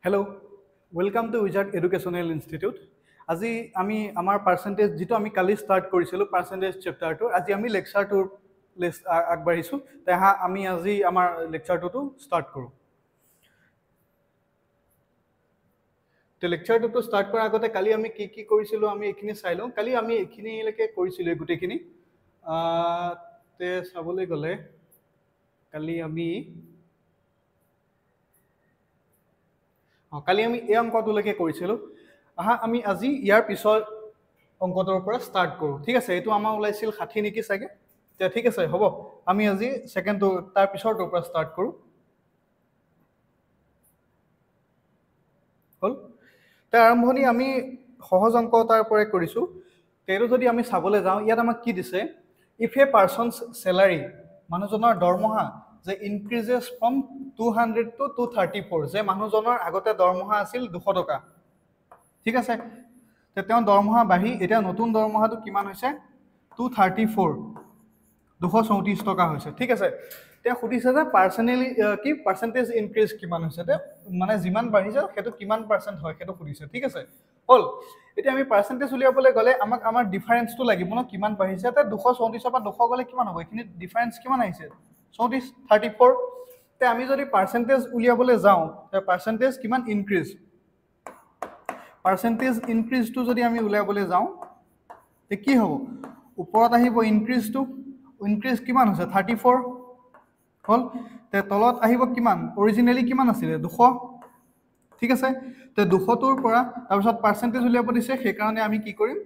Hello, welcome to Wizard Educational Institute. আজি আমি আমাৰ পাৰ্চেন্টেজ যেটো আমি কালি স্টাৰ্ট কৰিছিলো পাৰ্চেন্টেজ চেপ্টাৰটো আজি আমি লেকচাৰটো আগবাঢ়িছো তেহা আমি আজি আমাৰ লেকচাৰটো স্টাৰ্ট কৰো তে লেকচাৰটো স্টাৰ্ট কৰাৰ আগতে কালি আমি কি কি কৰিছিলো আমি এখিনি চাই লওঁ কালি আমি এখিনি লৈকে কৰিছিলো গুটেখিনি তে চাবলৈ গলে কালি আমি কালি আমি এই অংকটোলৈকে কৰিছিলো আহা আমি আজি ইয়াৰ পিছৰ অংকটোৰ পৰা স্টাৰ্ট কৰো ঠিক আছে এটো আমাৰ ওলাইছিল 60 নেকি চাগে তে ঠিক আছে হ'ব আমি আজি সেকেন্ডটো তাৰ পিছৰটোৰ পৰা স্টাৰ্ট কৰো হল তে আৰম্ভণি আমি সহজ অংক তাৰ পৰা কৰিছো তেৰো যদি আমি চাবলৈ যাওঁ ইয়াত আমাক কি দিছে ইফ এ পাৰ্সনস স্যালাৰি মানুহজনৰ দৰমহা যে ইনক্ৰিজেস ফ্ৰম 200 to 234 যে মানুহজনৰ আগতে দৰমহা আছিল 200 টকা ঠিক আছে তে তেওঁ দৰমহা বাঢ়ি এটা নতুন দৰমহাটো কিমান হৈছে 234 234 টকা হৈছে ঠিক আছে তে খুদিছে যে পার্সোনালি কি পার্সেন্টেজ ইনক্রিজ কিমান হৈছে তে মানে যিমান বাঢ়িছে হেতু কিমান পার্সেন্ট হয় হেতু খুদিছে ঠিক আছে হল এটা আমি পার্সেন্টেজ উলিয়াবলৈ গলে আমাক আমাৰ ডিফাৰেন্সটো লাগিব ন কিমান বাঢ়িছে তে 234 পৰা 200 গলে কিমান হ'ব এখিনি ডিফারেন্স কিমান আহিছে 34 তে আমি যদি পার্সেন্টেজ উলিয়াবলৈ যাওঁ তে পার্সেন্টেজ কিমান ইনক্রিজ পার্সেন্টেজ ইনক্রিজ টু যদি আমি উলিয়াবলৈ যাওঁ তে কি হ'ব ওপৰত আহিব ইনক্ৰিজ টু ইনক্ৰিজ কিমান হৈছে 34 হল তে তলত আহিব কিমান অৰিজিনালি কিমান আছিল 200 ঠিক আছে তে 200 টোৰ পৰা তাৰ পিছত পাৰ্সেন্টেজ উলিয়াব দিছে সেই কাৰণে আমি কি কৰিম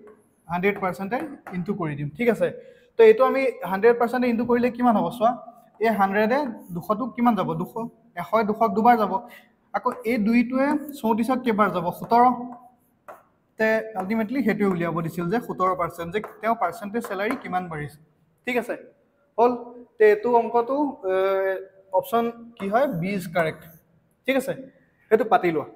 100% ইনটু কৰি দিম ঠিক আছে তো এটো আমি 100% ইনটু কৰিলে কিমান হ'ব সোৱা এই 100 এ 200 টো কিমান যাব 200 100 200 দুবাৰ যাব আকৌ এই দুইটোৱে 34 কেবাৰ যাব 17 তে আলটিমেটলি হেতু উলিয়াব দিছিল যে 17% যে তেওঁ পার্সেন্টেজ স্যালারি কিমান বাঢ়িছে ঠিক আছে হল তে এটো অংকটো অপশন কি হয় বি ইজ কারেক্ট ঠিক আছে এটো পাতি লোৱা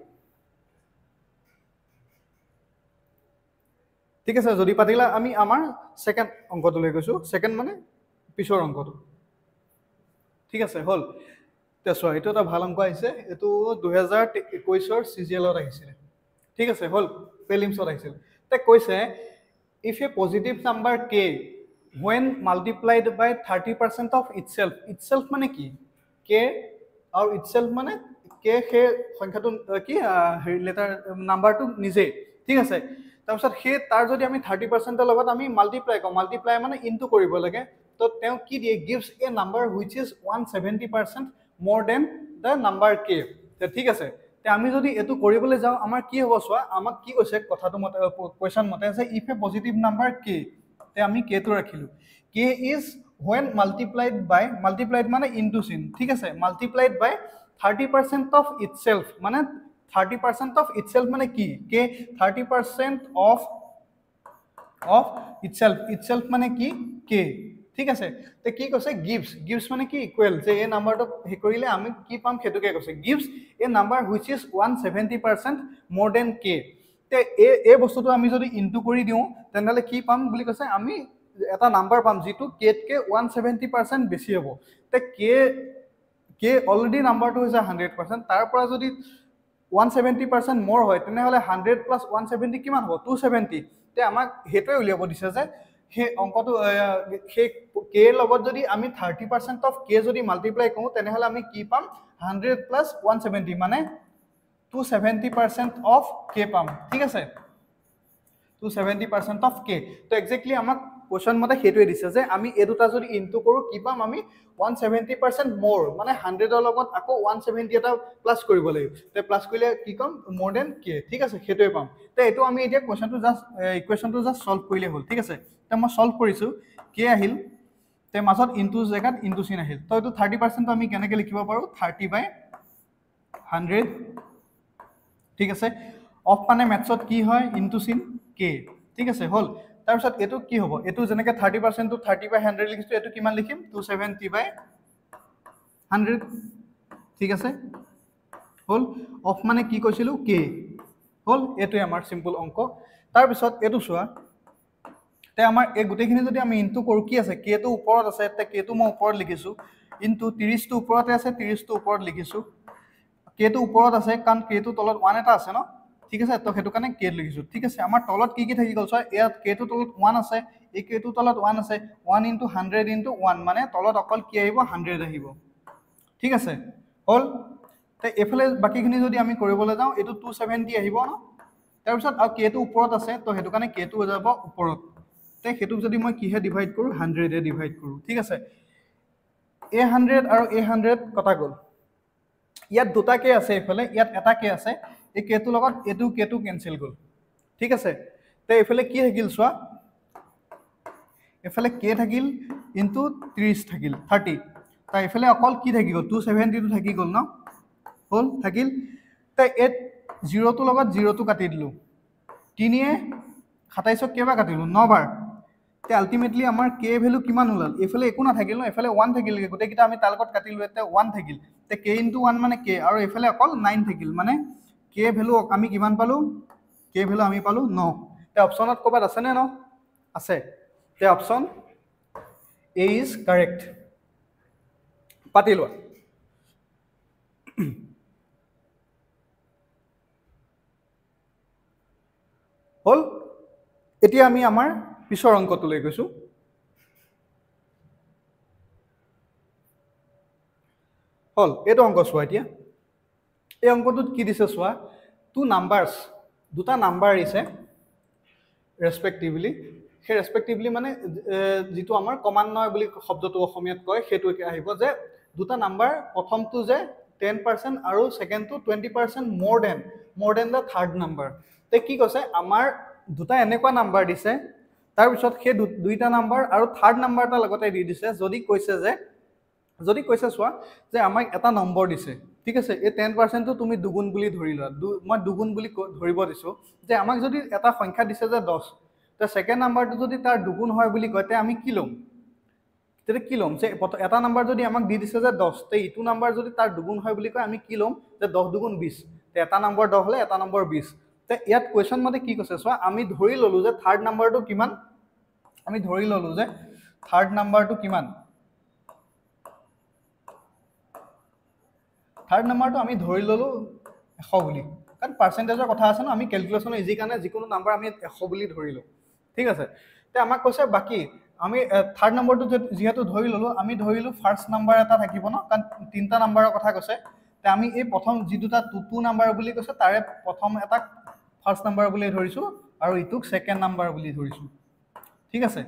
ঠিক আছে যদি পাতিলা আমি আমাৰ সেকেন্ড অংকটো লৈ গৈছো সেকেন্ড মানে পিছৰ অংকটো ঠিক আছে হল তে সোৱা এটো এটা ভাল অংক আহিছে এটো 2021 ৰ সিজিএলত আহিছিল ঠিক আছে হল প্ৰিলিমছত আহিছিল তে কৈছে if a positive number k when multiplied by 30% of itself মানে কি k আৰু itself মানে k হে সংখ্যাটো কি লেটাৰ নাম্বাৰটো নিজে ঠিক আছে তাৰপিছত হে তাৰ যদি আমি 30% লগত আমি মাল্টিপ্লাই মানে ইনটু কৰিব লাগে তো তেওঁ কি দিয়ে gives a number which is 170% more than the number k তে ঠিক আছে তে আমি যদি এটো কৰিবলৈ যাও আমাৰ কি হ'ব সোৱা আমাক কি কৈছে কথাটো মতে কোৱেশ্চন মতে আছে if a positive number k তে আমি k টো ৰাখিলো k is when multiplied মানে into sin ঠিক আছে multiplied by 30% of itself মানে 30% of itself মানে কি k 30% of itself মানে কি k ঠিক আছে তে কি কৈছে gives মানে কি ইকুৱেল যে এই নাম্বাৰটো হে কৰিলে আমি কি পাম হেতুকে কৈছে gives a number which is 170% more than k তে এই বস্তুটো আমি যদি ইনটু কৰি দিও তেনহলে কি পাম বুলি কৈছে আমি এটা নাম্বাৰ পাম যেটো k কে 170% বেছি হ'ব তে k অলৰেডি নাম্বাৰটো হৈছে 100% তাৰ পৰা যদি 170% more হয় তেনেহলে 100 plus 170 কিমান হ'ব 270 তে আমাক হেতুৱে উলিয়াব দিছে যে হে অংকটো হে k লগত যদি আমি 30% অফ k যদি মাল্টিপ্লাই কৰো তেনেহলে আমি কি পাম 100 plus 170 মানে 270% অফ k পাম ঠিক আছে 270% অফ k তো এক্স্যাক্টলি আমাক কোৱেশ্চন মতে হেতুৱে দিছে যে আমি এই দুটা যদি ইনটু কৰো কি পাম আমি 170% more মানে 100 ৰ লগত আকৌ 170 এটা প্লাস কৰিব লাগিব তে প্লাস কৰিলে কি কম more than k ঠিক আছে হেতুৱে পাম তে এটো আমি এতিয়া কোৱেশ্চনটো জাস্ট ইকুৱেশনটো জাস্ট সলভ কৰিলে হ'ল ঠিক আছে তে মই সলভ কৰিছো k আহিল তে মাজত ইনটু জেগাত ইনটু চিন আহিল তো এটো 30% আমি কেনেকৈ লিখিব পাৰো 30/100 ঠিক আছে অফ মানে মেথছত কি হয় ইনটু চিন k ঠিক আছে হল তাৰ পিছত এটো কি হ'ব এটো জেনেকে 30% টু 30/100 লিখিছো এটো কিমান লিখিম 270/100 ঠিক আছে হল অফ মানে কি কৈছিলো k হল এটো আমাৰ সিম্পল অংক তাৰ পিছত এটো সোৱা তে আমাৰ এই গুটেখিনি যদি আমি ইনটু কৰো কি আছে k টো ওপৰত আছে তে k টো মই ওপৰত লিখিছো ইনটু 30 টো ওপৰতে আছে 30 টো ওপৰত লিখিছো k কে টো ওপৰত আছে কাৰণ কে টো তলত 1 এটা আছে ন ঠিক আছে তো হেতু কাৰণে কে লিখিছো ঠিক আছে আমাৰ তলত কি থাকি গল সয় ইয়াত কে টো তলত 1 আছে এই কে টো তলত 1 আছে 1 * 100 * 1 মানে তলত অকল কি আহিব 100 আহিব ঠিক আছে হল তে এফালে বাকিখিনি যদি আমি কৰিবলৈ যাওঁ এটো 270 আহিব ন তাৰ পিছত আৰু কে টো ওপৰত আছে তো হেতু কাৰণে কে টো হৈ যাব ওপৰত তে হেতু যদি মই কিহে ডিভাইড কৰো 100 এ ডিভাইড কৰো ঠিক আছে a 100 আৰু a 100 কটা গল ইয়াত দুটা কে আছে এফালে ইয়াত এটা কে আছে এই কে টো লগত এটো কে টো কেনসেল গল ঠিক আছে তে এফালে কি থাকিল সোয়া এফালে কে থাকিল ইনটু 30 থাকিল 30 তাই এফালে অকল কি থাকি গল 270 টো থাকি গল ন হল থাকিল তাই এট 0 টো লগত 0 টো কাটি দিলু 3 এ 27 কেবা কাটিলু 9 বাৰ তে আলটিমেটলি আমাৰ কে ভ্যালু কিমান ওলাল এফালে একো না থাকিল ন এফালে 1 থাকিল গতে কিটা আমি তালকত কাটিলু এতে 1 থাকিল তে k * 1 মানে k আৰু এফালে অকল 9 থাকিল মানে k ভ্যালু আমি কিমান পালু k ভ্যালু আমি পালু 9 তে অপচনত কবাত আছে নে ন আছে তে অপচন A is correct পাতিলো হল এতিয়া আমি আমাৰ পিছৰ অংকটো লৈ গৈছো হল এটো অংক সোয়া এতিয়া এই অংকটোত কি দিছে সোয়া টু নাম্বাৰস দুটা নাম্বাৰ আছে ৰেসপেক্টিভলি সেই ৰেসপেক্টিভলি মানে যেটো আমাৰ ক্ৰমান্বয় বুলি শব্দটো অসমীয়াত কয় হেতু আহিব যে দুটা নাম্বাৰ প্ৰথমটো যে 10% আৰু সেকেন্ডটো 20% more than the third number তে কি কৈছে আমাৰ দুটা এনেকুৱা নাম্বাৰ দিছে তাৰ পিছত সেই দুইটা নাম্বাৰ আৰু থাৰ্ড নাম্বাৰটা লগতে দি দিছে যদি কৈছে সোয়া যে আমাক এটা নম্বৰ দিছে ঠিক আছে এই 10% টো তুমি দুগুণ বুলি ধৰি লোৱা মই দুগুণ বুলি ধৰিব দিছো যে আমাক যদি এটা সংখ্যা দিছে যে 10 তে সেকেন্ড নাম্বাৰটো যদি তাৰ দুগুণ হয় বুলি কয়তে আমি কি লম তে কি লম যে এটা নাম্বাৰ যদি আমাক দি দিছে যে 10 তে ইটো নাম্বাৰ যদি তাৰ দুগুণ হয় বুলি কয় আমি কি লম যে 10 দুগুণ 20 তে এটা নাম্বাৰ 10 হলে এটা নাম্বাৰ 20 তে ইয়াত কোৱেশ্চন মতে কি কৈছে সোয়া আমি ধৰি ললো যে থাৰ্ড নাম্বাৰটো কিমান আমি ধৰি ললো যে থাৰ্ড নাম্বাৰটো কিমান থাৰ্ড নাম্বাৰটো আমি ধৰি ললো 100 বুলি কাৰণ পাৰ্সেন্টেজৰ কথা আছে ন আমি ক্যালকুলেশন ইজি কাৰণে যিকোনো নাম্বাৰ আমি 100 বুলি ধৰিলো ঠিক আছে তে আমাক কৈছে বাকি আমি থাৰ্ড নাম্বাৰটো যেহেতু ধৰি ললো আমি ধৰিলো ফাৰ্স্ট নাম্বাৰ এটা থাকিব ন কাৰণ তিনটা নাম্বাৰৰ কথা কৈছে তে আমি এই প্ৰথম যি দুটা 2 নাম্বাৰ বুলি কৈছে তাৰে প্ৰথম এটা ফাৰ্স্ট নাম্বাৰ বুলি ধৰিছো আৰু ইটুক সেকেন্ড নাম্বাৰ বুলি ধৰিছো ঠিক আছে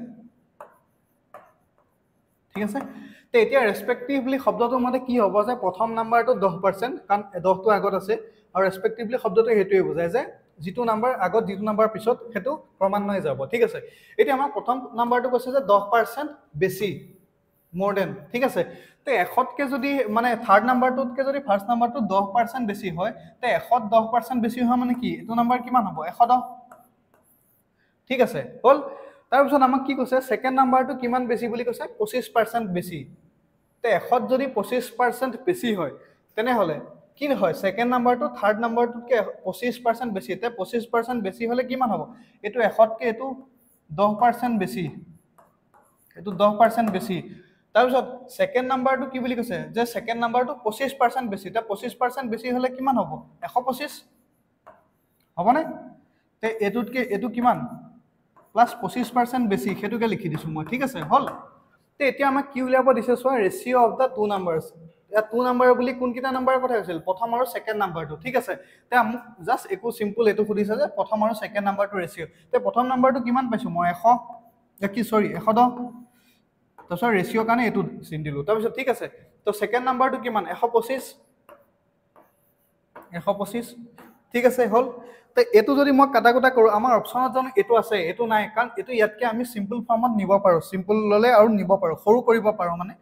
তে এতিয়া ৰেসপেক্টিভলি শব্দটো মতে কি হ'ব যে প্ৰথম নাম্বাৰটো 10% কাৰণ 10 টো আগত আছে আৰু ৰেসপেক্টিভলি শব্দটো হেতুৱে বুজায় যে যিটো নাম্বাৰ আগত যিটো নাম্বাৰ পিছত হেতু ক্ৰমান্বয়ে যাব ঠিক আছে এতিয়া আমাৰ প্ৰথম নাম্বাৰটো কৈছে যে 10% বেছি more than ঠিক আছে তে 100 কে যদি মানে থাৰ্ড নাম্বাৰটোতকে যদি ফাৰ্স্ট নাম্বাৰটো 10% বেছি হয় তে 100 10% বেছি হয় মানে কি এটো নাম্বাৰ কিমান হ'ব 110 ঠিক আছে হল তাৰ পিছত আমাক কি কৈছে সেকেন্ড নাম্বাৰটো কিমান বেছি বুলি কৈছে 25% বেছি তে 100 যদি 25% বেছি হয় তেনে হলে কি হয় সেকেন্ড নাম্বাৰটো থাৰ্ড নাম্বাৰটোতকে 25% বেছি তে 25% বেছি হলে কিমান হ'ব এটো 100 কে এটো 10% বেছি এটো 10% বেছি তাৰ পিছত সেকেন্ড নাম্বাৰটো কি বুলি কৈছে যে সেকেন্ড নাম্বাৰটো 25% বেছি তে 25% বেছি হলে কিমান হ'ব 125 হ'ব না তে এটুতকে এটু কিমান প্লাস 25% বেছি হেতুকে লিখি দিছো মই ঠিক আছে হল তে এতিয়া আমাক কি উলিয়াব দিছে সোয়া ratio of the two numbers এ টু নাম্বাৰ বুলি কোন কিটা নাম্বাৰৰ কথা কৈছিল প্ৰথম আৰু সেকেন্ড নাম্বাৰটো ঠিক আছে তে আমক জাস্ট একো সিম্পল এটো খুদিছে যে প্ৰথম আৰু সেকেন্ড নাম্বাৰটো ৰেশিও তে প্ৰথম নাম্বাৰটো কিমান পাইছো মই 100 কি সৰি 110 তাৰপিছত ৰেশিও কাৰণে এটো চিন দিলো তাৰপিছত ঠিক আছে তো সেকেন্ড নাম্বাৰটো কিমান 125 ঠিক আছে হল তে এটো যদি মই কাটাকুটা কৰো আমাৰ অপচনত জানো এটো আছে এটো নাই কাৰণ এটো ইয়াতকে আমি সিম্পল ফৰ্মত নিব পাৰো সিম্পল ললে আৰু নিব পাৰো সৰু কৰিব পাৰো মানে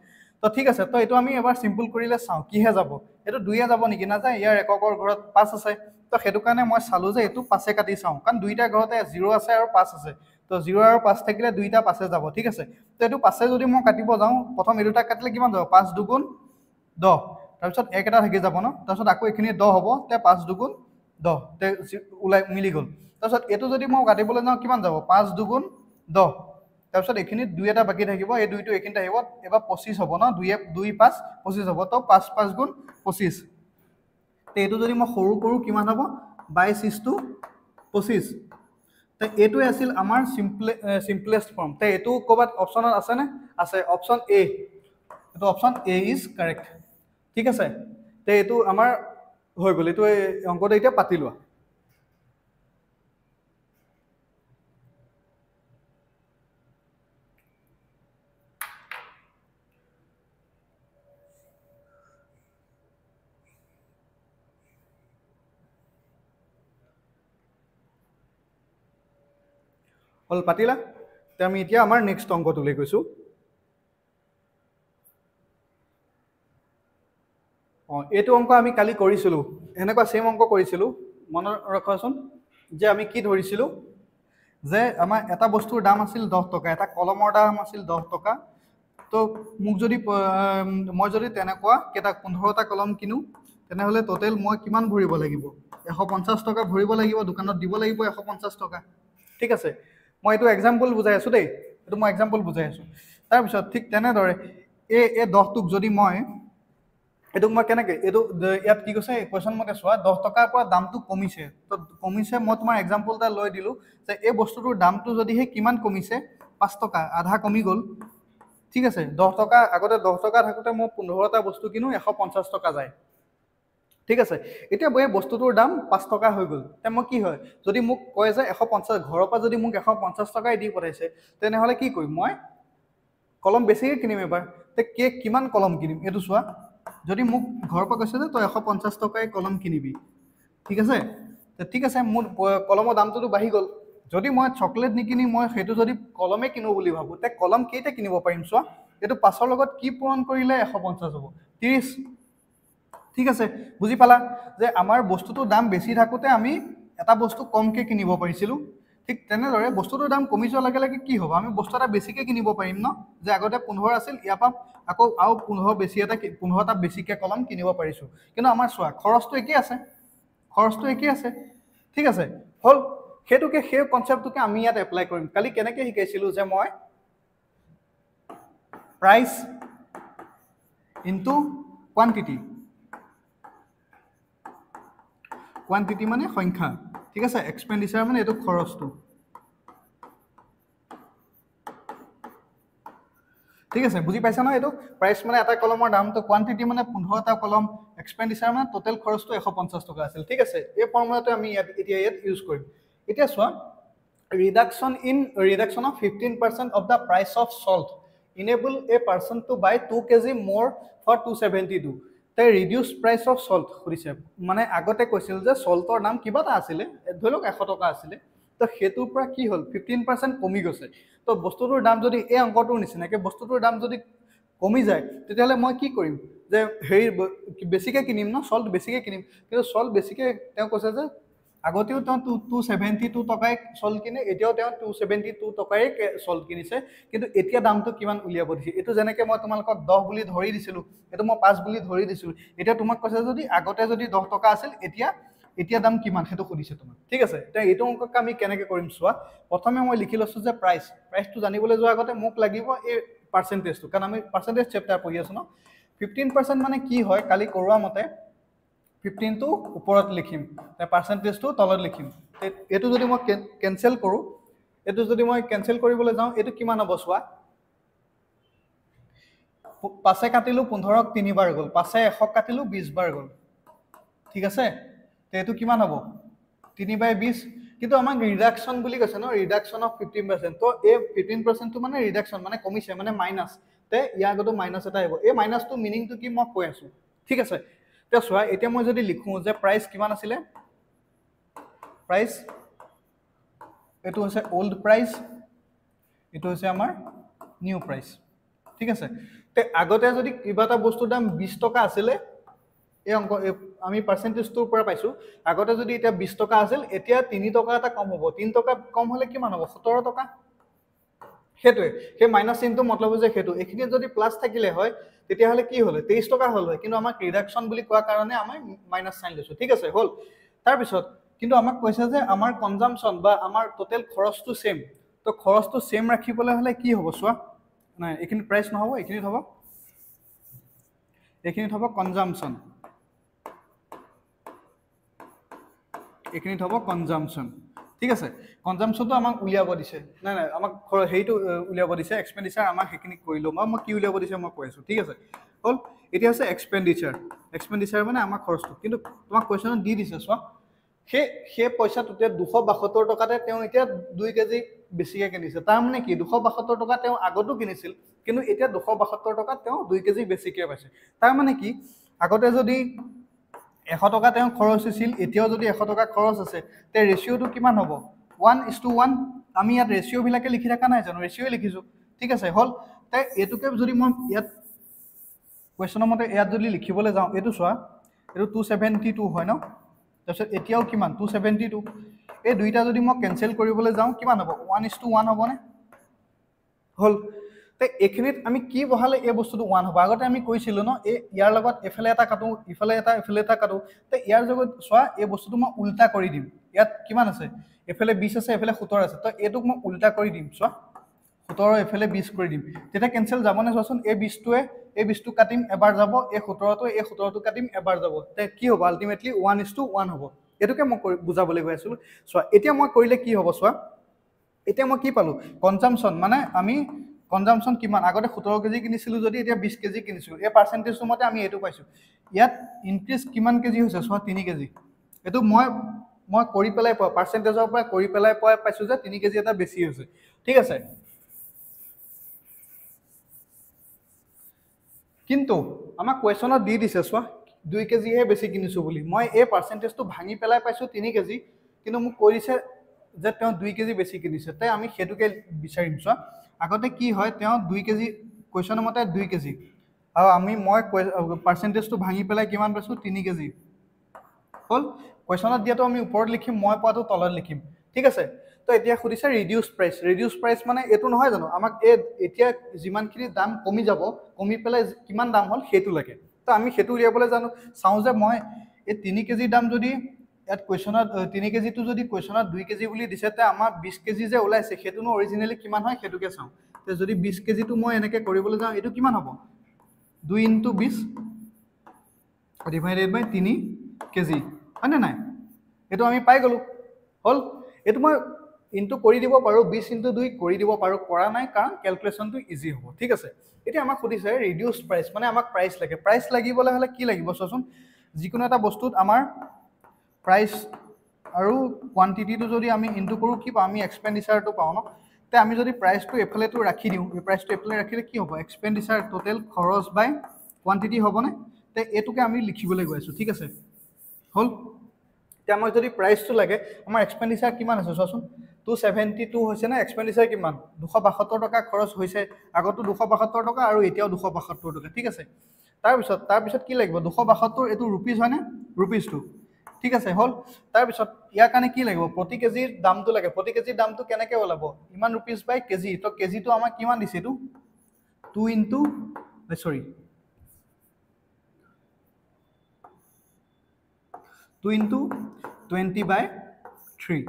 তো ঠিক আছে তো এটো আমি এবাৰ সিম্পল কৰিলে চাও কিহে যাব এটো 2 এ যাব নেকি না যায় ইয়াৰ এককৰ ঘৰত 5 আছে তো হেতু কাৰণে মই চালো যে এটো 5 এ কাটি চাও কাৰণ দুইটা ঘৰতে 0 আছে আৰু 5 আছে তো 0 আৰু 5 থাকিলে দুইটা 5 এ যাব ঠিক আছে তো এটো 5 এ যদি মই কাটিব যাও প্ৰথম এটোটা কাটিলে কিমান যাব 5 দুগুণ 10 তাৰপিছত এক এটা থাকি যাব ন তাৰপিছত আকৌ এখিনি 10 হ'ব তে 5 দুগুণ 10 তে উলাই মিলি গল তাৰপিছত এটো যদি মই কাটিবলৈ যাও কিমান যাব 5 দুগুণ 10 তাৰপিছত এখিনি 2 এটা বাকি থাকিব এই দুইটো এখিনতে আহিব এবা 25 হ'ব ন 2 5 25 হ'ব তো 5 5 গুণ 25 তে এইটো যদি মই সৰু কৰোঁ কিমান হ'ব 22:25 তে এইটোৱে আছিল আমাৰ সিম্পলেষ্ট ফৰ্ম তে এইটো ক'ৰবাত অপশ্যনত আছেনে আছে অপশ্যন এ এইটো অপশ্যন এ ইজ কাৰেক্ট ঠিক আছে তে এইটো আমাৰ হৈ গ'ল এইটো অংকটো এতিয়া পাতি লোৱা হল পাতিলা তে আমি এতিয়া আমাৰ নেক্সট অংকটোলৈ গৈছোঁ এইটো অংক আমি কালি কৰিছিলোঁ এনেকুৱা সেম অংক কৰিছিলোঁ মনত ৰখাচোন যে আমি কি ধৰিছিলোঁ যে আমাৰ এটা বস্তুৰ দাম আছিল 10 টকা এটা কলমৰ দাম আছিল 10 টকা তো মোক যদি মই যদি তেনেকুৱা কেইটা 15টা কলম কিনো তেনেহ'লে টোটেল মই কিমান ভৰিব লাগিব 150 টকা ভৰিব লাগিব দোকানত দিব লাগিব 150 টকা ঠিক আছে মই এইটো এক্সাম্পল বুজাই আছোঁ দেই এইটো মই এক্সাম্পল বুজাই আছোঁ তাৰপিছত ঠিক তেনেদৰে এই 10টোক যদি মই এইটোক মই কেনেকৈ এইটো ইয়াত কি কৈছে কুৱেশ্যন মতে চোৱা 10 টকাৰ পৰা দামটো কমিছে তো কমিছে মই তোমাৰ এক্সাম্পল এটা লৈ দিলোঁ যে এই বস্তুটোৰ দামটো যদিহে কিমান কমিছে 5 টকা আধা কমি গ'ল ঠিক আছে 10 টকা আগতে 10 টকা থাকোঁতে মই 15টা বস্তু কিনো 150 টকা যায় ঠিক আছে এতিয়া এই বস্তুটোৰ দাম 5 টকা হৈ গ'ল তে মই কি হয় যদি মোক কয় যে 150 ঘৰৰ পৰা যদি মোক 150 টকাই দি পঠাইছে তেনেহ'লে কি কৰিম মই কলম বেছিকৈ কিনিম এবাৰ তে কিমান কলম কিনিম এইটো চোৱা যদি মোক ঘৰৰ পৰা কৈছে যে তই 150 টকাই কলম কিনিবি ঠিক আছে ঠিক আছে মোৰ কলমৰ দামটোতো বাঢ়ি গ'ল যদি মই চকলেট নিকিনি মই সেইটো যদি কলমে কিনো বুলি ভাবোঁ তে কলম কেইটা কিনিব পাৰিম চোৱা এইটো 5ৰ লগত কি পূৰণ কৰিলে 150 হ'ব 30 ঠিক আছে বুজি পালা যে আমাৰ বস্তুটোৰ দাম বেছি থাকোঁতে আমি এটা বস্তু কমকৈ কিনিব পাৰিছিলোঁ ঠিক তেনেদৰে বস্তুটোৰ দাম কমি যোৱাৰ লগে লগে কি হ'ব আমি বস্তু এটা বেছিকৈ কিনিব পাৰিম ন যে আগতে 15 আছিল ইয়াৰ পৰা আকৌ আৰু 15টা বেছিকৈ কলম কিনিব পাৰিছোঁ কিন্তু আমাৰ চোৱা খৰচটো একেই আছে ঠিক আছে হ'ল সেইটোকে সেই কনচেপ্টটোকে আমি ইয়াত এপ্লাই কৰিম কালি কেনেকৈ শিকাইছিলোঁ যে মই প্ৰাইচ ইনটু কোৱান্টিটি মানে সংখ্যা ঠিক আছে এক্সপেণ্ডিচাৰ মানে এইটো খৰচটো ঠিক আছে বুজি পাইছা নহয় এইটো প্ৰাইচ মানে এটা কলমৰ দামটো কোৱান্টিটি মানে 15টা কলম এক্সপেণ্ডিচাৰ মানে টোটেল খৰচটো 150 টকা আছিল ঠিক আছে এই ফৰ্মুলাটো আমি এতিয়া ইয়াত ইউজ কৰিম এতিয়া চোৱা reduction of 15% of the price of salt enable a person to buy 2 kg more for 272 তে ৰিডিউচ প্ৰাইচ অফ সল্ট সুধিছে মানে আগতে কৈছিল যে সল্টৰ দাম কিবা এটা আছিলে ধৰি লওক 100 টকা আছিলে তো সেইটোৰ পৰা কি হ'ল 15% কমি গৈছে তো বস্তুটোৰ দাম যদি এই অংকটোৰ নিচিনাকৈ বস্তুটোৰ দাম যদি কমি যায় তেতিয়াহ'লে মই কি কৰিম যে হেৰি বেছিকৈ কিনিম ন সল্ট বেছিকৈ কিনিম কিন্তু সল্ট বেছিকৈ তেওঁ কৈছে যে আগতেও তেওঁ 272 টকাই সল্ট কিনে এতিয়াও তেওঁ 272 টকাই সল্ট কিনিছে কিন্তু এতিয়া দামটো কিমান উলিয়াব দিছে এইটো যেনেকৈ মই তোমালোকক 10 বুলি ধৰি দিছিলোঁ এইটো মই 5 বুলি ধৰি দিছিলোঁ এতিয়া তোমাক কৈছে যদি আগতে যদি 10 টকা আছিল এতিয়া দাম কিমান সেইটো সুধিছে তোমাক ঠিক আছে এতিয়া এইটো অংককে আমি কেনেকৈ কৰিম চোৱা প্ৰথমে মই লিখি লৈছোঁ যে প্ৰাইচটো জানিবলৈ যোৱাৰ আগতে মোক লাগিব এই পাৰ্চেণ্টেজটো কাৰণ আমি পাৰ্চেণ্টেজ চেপ্টাৰ পঢ়ি আছোঁ ন 15% মানে কি হয় কালি কৰোৱা মতে 15টো ওপৰত লিখিম পাৰ্চেণ্টেজটো তলত লিখিম এইটো যদি মই কেনচেল কৰোঁ এইটো যদি মই কেনচেল কৰিবলৈ যাওঁ এইটো কিমান হ'ব চোৱা 5 কাটিলোঁ 15ক 3 বাৰ গ'ল 5 100 কাটিলোঁ 20 বাৰ গ'ল ঠিক আছে তে এইটো কিমান হ'ব 3/20 কিন্তু আমাক ৰিডাকশ্যন বুলি কৈছে ন ৰিডাকশ্যন অফ 15% তো এই 15%টো মানে ৰিডাকশ্যন মানে কমিছে মানে মাইনাছ তে ইয়াৰ আগতো মাইনাছ এটা আহিব এই মাইনাছটো মিনিংটো কি মই কৈ আছোঁ ঠিক আছে তে চোৱা এতিয়া মই যদি লিখোঁ যে প্ৰাইচ কিমান আছিলে প্ৰাইচ এইটো হৈছে ওল্ড প্ৰাইচ এইটো হৈছে আমাৰ নিউ প্ৰাইচ ঠিক আছে তে আগতে যদি কিবা এটা বস্তুৰ দাম 20 টকা আছিলে এই অংক আমি পাৰ্চেণ্টেজটোৰ পৰা পাইছোঁ আগতে যদি এতিয়া 20 টকা আছিল এতিয়া 3 টকা এটা কম হ'ব 3 টকা কম হ'লে কিমান হ'ব 17 টকা সেইটোৱে সেই মাইনাছ চিনটো মতলব যে সেইটো এইখিনি যদি প্লাছ থাকিলে হয় তেতিয়াহ'লে কি হ'লে 23 টকা হ'ল হয় কিন্তু আমাক ৰিডাকশ্যন বুলি কোৱাৰ কাৰণে আমি মাইনাছ চাইন লৈছোঁ ঠিক আছে হ'ল তাৰপিছত কিন্তু আমাক কৈছে যে আমাৰ কনজাম্পশ্যন বা আমাৰ টোটেল খৰচটো ছেম তো খৰচটো ছেম ৰাখিবলৈ হ'লে কি হ'ব চোৱা নাই এইখিনি প্ৰাইচ নহ'ব এইখিনিত হ'ব কনজাম্পশ্যন এইখিনিত হ'ব কনজাম্পশ্যন ঠিক আছে কনজাম্পশ্যনটো আমাক উলিয়াব দিছে নাই নাই আমাক হেৰিটো উলিয়াব দিছে এক্সপেণ্ডিচাৰ আমাক সেইখিনি কৰিলোঁ মই কি উলিয়াব দিছে মই কৈ আছোঁ ঠিক আছে হ'ল এতিয়া হৈছে এক্সপেণ্ডিচাৰ মানে আমাৰ খৰচটো কিন্তু তোমাক কুৱেশ্যনত দি দিছে চোৱা সেই পইচাটোতে 272 টকাতে তেওঁ এতিয়া 2 কেজি বেছিকৈ কিনিছে তাৰমানে কি 272 টকা তেওঁ আগতো কিনিছিল কিন্তু এতিয়া 272 টকাত তেওঁ 2 কেজি বেছিকৈ পাইছে তাৰমানে কি আগতে যদি 100 টকা তেওঁ খৰচ হৈছিল এতিয়াও যদি 100 টকা খৰচ আছে তে ৰেচিঅ'টো কিমান হ'ব 1:1 আমি ইয়াত ৰেচিঅ'বিলাকে লিখি থকা নাই জানো ৰেচিঅ'ই লিখিছোঁ ঠিক আছে হ'ল তাই এইটোকে যদি মই ইয়াত কুৱেশ্যনৰ মতে ইয়াত যদি লিখিবলৈ যাওঁ এইটো চোৱা এইটো 272 হয় ন তাৰপিছত এতিয়াও কিমান 272 এই দুইটা যদি মই কেনচেল কৰিবলৈ যাওঁ কিমান হ'ব 1:1 হ'বনে হ'ল তে এইখিনিত আমি কি বহালে এই বস্তুটো 1 হ'ব আগতে আমি কৈছিলোঁ ন এই ইয়াৰ লগত এফালে এটা কাটো ইফালে এটা কাটো তে ইয়াৰ জগত চোৱা এই বস্তুটো মই উল্টা কৰি দিম ইয়াত কিমান আছে এফালে 20 আছে এফালে 17 আছে তো এইটোক মই উল্টা কৰি দিম চোৱা 17 এফালে 20 কৰি দিম তেতিয়া কেনচেল যাবনে চোৱাচোন এই 20টোৱে এই 20টো কাটিম এবাৰ যাব এই 17টো এই 17টো কাটিম এবাৰ যাব তে কি হ'ব আলটিমেটলি 1:1 হ'ব এটোকে মই বুজাবলৈ গৈ আছিলোঁ চোৱা এতিয়া মই কৰিলে কি হ'ব চোৱা এতিয়া মই কি পালোঁ কনজাম্পশ্যন মানে আমি কনজাম্পশ্যন কিমান আগতে 17 কেজি কিনিছিলোঁ যদি এতিয়া 20 কেজি কিনিছোঁ এই পাৰ্চেণ্টেজটো মতে আমি এইটো পাইছোঁ ইয়াত ইনক্ৰিজ কিমান কেজি হৈছে চোৱা 3 কেজি এইটো মই কৰি পেলাই পোৱা পাৰ্চেণ্টেজৰ পৰা কৰি পেলাই পোৱা পাইছোঁ যে 3 কেজি এটা বেছি হৈছে ঠিক আছে কিন্তু আমাক কুৱেশ্যনত দি দিছে চোৱা 2 কেজিহে বেছি কিনিছোঁ বুলি মই এই পাৰ্চেণ্টেজটো ভাঙি পেলাই পাইছোঁ 3 কেজি কিন্তু মোক কৈ দিছে যে তেওঁ 2 কেজি বেছি কিনিছে তাই আমি সেইটোকে বিচাৰিম চোৱা আগতে কি হয় তেওঁ 2 কেজি কুৱেশ্যনৰ মতে 2 কেজি আৰু মই পাৰ্চেণ্টেজটো ভাঙি পেলাই কিমান পাইছোঁ 3 কেজি হ'ল কুৱেশ্যনত দিয়াটো আমি ওপৰত লিখিম মই পোৱাটো তলত লিখিম ঠিক আছে তো এতিয়া সুধিছে ৰিডিউচ প্ৰাইচ মানে এইটো নহয় জানো আমাক এতিয়া যিমানখিনি দাম কমি যাব কমি পেলাই কিমান দাম হ'ল সেইটো লাগে তো আমি সেইটো উলিয়াবলৈ জানো চাওঁ যে মই এই 3 কেজি দাম যদি ইয়াত কুৱেশ্যনত 3 কেজিটো যদি কুৱেশ্যনত 2 কেজি বুলি দিছে তে আমাৰ 20 কেজি যে ওলাইছে সেইটোনো অৰিজিনেলি কিমান হয় সেইটোকে চাওঁ তে যদি 20 কেজিটো মই এনেকৈ কৰিবলৈ যাওঁ এইটো কিমান হ'ব 2 × 20 ডিভাইডেড বাই 3 কেজি হয়নে নাই এইটো আমি পাই গ'লোঁ হ'ল এইটো মই ইনটু কৰি দিব পাৰোঁ 20 × 2 কৰি দিব পাৰোঁ কৰা নাই কাৰণ কেলকুলেশ্যনটো ইজি হ'ব ঠিক আছে এতিয়া আমাক সুধিছে ৰিডিউচ প্ৰাইচ মানে আমাক প্ৰাইচ লাগে প্ৰাইচ লাগিবলৈ হ'লে কি লাগিব চোৱাচোন যিকোনো এটা বস্তুত আমাৰ প্ৰাইচ আৰু কোৱান্টিটিটো যদি আমি ইনটু কৰোঁ কি পাওঁ আমি এক্সপেণ্ডিচাৰটো পাওঁ ন তে আমি যদি প্ৰাইচটো এফালেটো ৰাখি দিওঁ এই প্ৰাইচটো এফালে ৰাখিলে কি হ'ব এক্সপেণ্ডিচাৰ টোটেল খৰচ বাই কোৱান্টিটি হ'বনে তে এইটোকে আমি লিখিবলৈ গৈ আছোঁ ঠিক আছে হ'ল এতিয়া আমাক যদি প্ৰাইচটো লাগে আমাৰ এক্সপেণ্ডিচাৰ কিমান আছে চোৱাচোন 272 হৈছে নে এক্সপেণ্ডিচাৰ কিমান 272 টকা খৰচ হৈছে আগতো 272 টকা আৰু এতিয়াও 272 টকা ঠিক আছে তাৰপিছত কি লাগিব 272 এইটো ৰুপিজ হয়নে ৰুপিজটো ঠিক আছে হ'ল তাৰপিছত ইয়াৰ কাৰণে কি লাগিব প্ৰতি কেজিৰ দামটো লাগে প্ৰতি কেজিৰ দামটো কেনেকৈ ওলাব ইমান ৰুপিজ বাই কেজি তো কেজিটো আমাক কিমান দিছে এইটো 2 × 20/3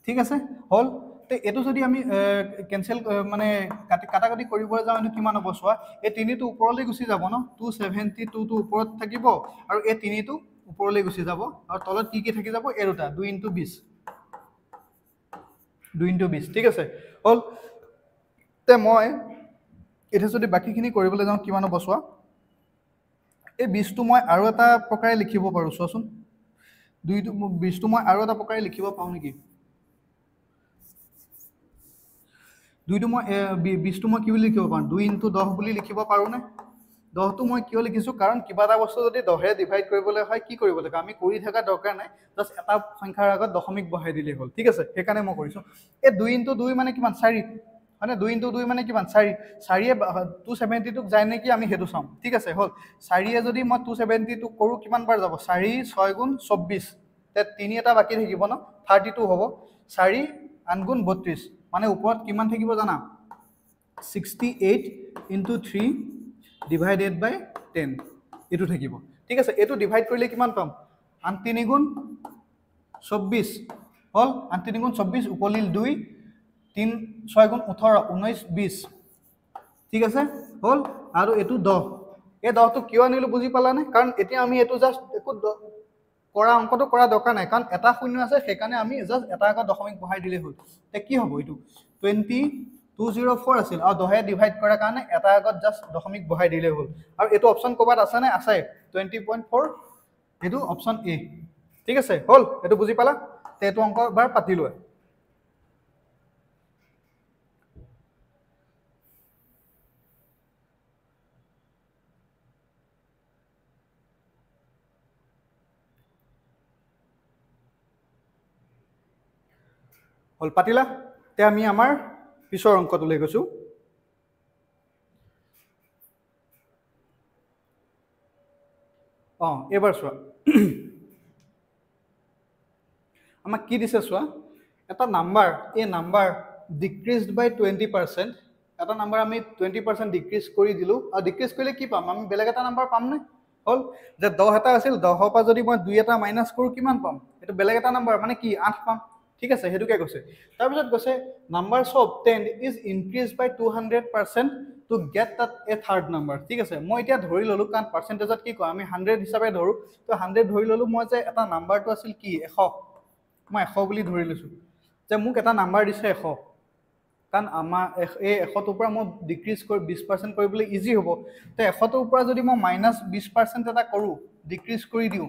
ঠিক আছে হ'ল তো এইটো যদি আমি কেনচেল মানে কাটাকাটি কৰিবলৈ যাওঁ এইটো কিমান হ'ব চোৱা এই 3টো ওপৰলৈ গুচি যাব ন 272টো ওপৰত থাকিব আৰু এই 3টো ওপৰলৈ গুচি যাব আৰু তলত কি থাকি যাব এই দুটা 2 × 20 ঠিক আছে হ'ল তে মই এতিয়া যদি বাকীখিনি কৰিবলৈ যাওঁ কিমান হ'ব চোৱা এই 20টো মই আৰু এটা প্ৰকাৰে লিখিব পাৰোঁ চোৱাচোন 20টো মই আৰু এটা প্ৰকাৰে লিখিব পাওঁ নেকি 20টো মই কি বুলি লিখিব পাৰোঁ 2 × 10 বুলি লিখিব পাৰোঁনে 10টো মই কিয় লিখিছোঁ কাৰণ কিবা এটা বস্তু যদি 10ৰে ডিভাইড কৰিবলৈ হয় কি কৰিব লাগে আমি কৰি থকা দৰকাৰ নাই জাষ্ট এটা সংখ্যাৰ আগত দশমিক বহাই দিলেই হ'ল ঠিক আছে সেইকাৰণে মই কৰিছোঁ এই 2 × 2 মানে কিমান 4 হয়নে 2 × 2 মানে কিমান 4য়ে 272টোক যায় নেকি আমি সেইটো চাম ঠিক আছে হ'ল 4য়ে যদি মই 272টোক কৰোঁ কিমান বাৰ যাব 4 × 6 × 24 তে 3 এটা বাকী থাকিব ন 32 হ'ব 4 8 × 32 মানে ওপৰত কিমান থাকিব জানা 68 × 3 ডিভাইডেড বাই 10 এইটো থাকিব ঠিক আছে এইটো ডিভাইড কৰিলে কিমান পাম 8 × 3 = 24 হ'ল 8 × 3 = 24 উপলিল 2 3 6 × 18 19 20 ঠিক আছে হ'ল আৰু এইটো 10 এই 10টো কিয় আনিলোঁ বুজি পালানে কাৰণ এতিয়া আমি এইটো জাষ্ট একো কৰা অংকটো কৰা দৰকাৰ নাই কাৰণ এটা শূন্য আছে সেইকাৰণে আমি জাস্ট এটা আগত দশমিক বহাই দিলেই হ'ল তে কি হ'ব এইটো 20204 আছিল আৰু 10 ডিভাইড কৰাৰ কাৰণে এটা আগত জাস্ট দশমিক বহাই দিলেই হ'ল আৰু এইটো অপচন ক'বাত আছে নে আছে 20.4 এইটো অপচন এ ঠিক আছে হ'ল এইটো বুজি পালা তে এইটো অংক এবাৰ পাতি লোৱা হল পাতিলা তে আমি আমাৰ পিছৰ অংকটোলৈ গৈছো এবাৰ চোৱা আমাক কি দিছে চোৱা এটা নাম্বাৰ এই নাম্বাৰ ডিক্ৰিজড বাই 20% এটা নাম্বাৰ আমি 20% ডিক্ৰিজ কৰি দিলো আৰু ডিক্ৰিজ কৰিলে কি পাম আমি বেলেগ এটা নাম্বাৰ পাম নে হল যে 10 এটা আছিল 10 পৰা যদি মই 2 এটা মাইনাস কৰো কিমান পাম এটা বেলেগ এটা নাম্বাৰ মানে কি 8 পাম ঠিক আছে হেতুকে কৈছে তাৰ পিছত কৈছে নাম্বাৰস obtained is increased by 200% to get that a third number ঠিক আছে মই এতিয়া ধৰি ললো কাৰণ পাৰ্চেন্টেজত কি কয় আমি 100 হিচাপে ধৰো তো 100 ধৰি ললো মই যে এটা নাম্বাৰটো আছিল কি 100 মই 100 বুলি ধৰি লৈছো যে মোক এটা নাম্বাৰ দিছে 100 কাৰণ আমাৰ এই 100 ৰ পৰা মই ডিক্ৰিজ কৰি 20% কৰিবলৈ ইজি হ'ব তে 100 ৰ পৰা যদি মই -20% এটা কৰো ডিক্ৰিজ কৰি দিও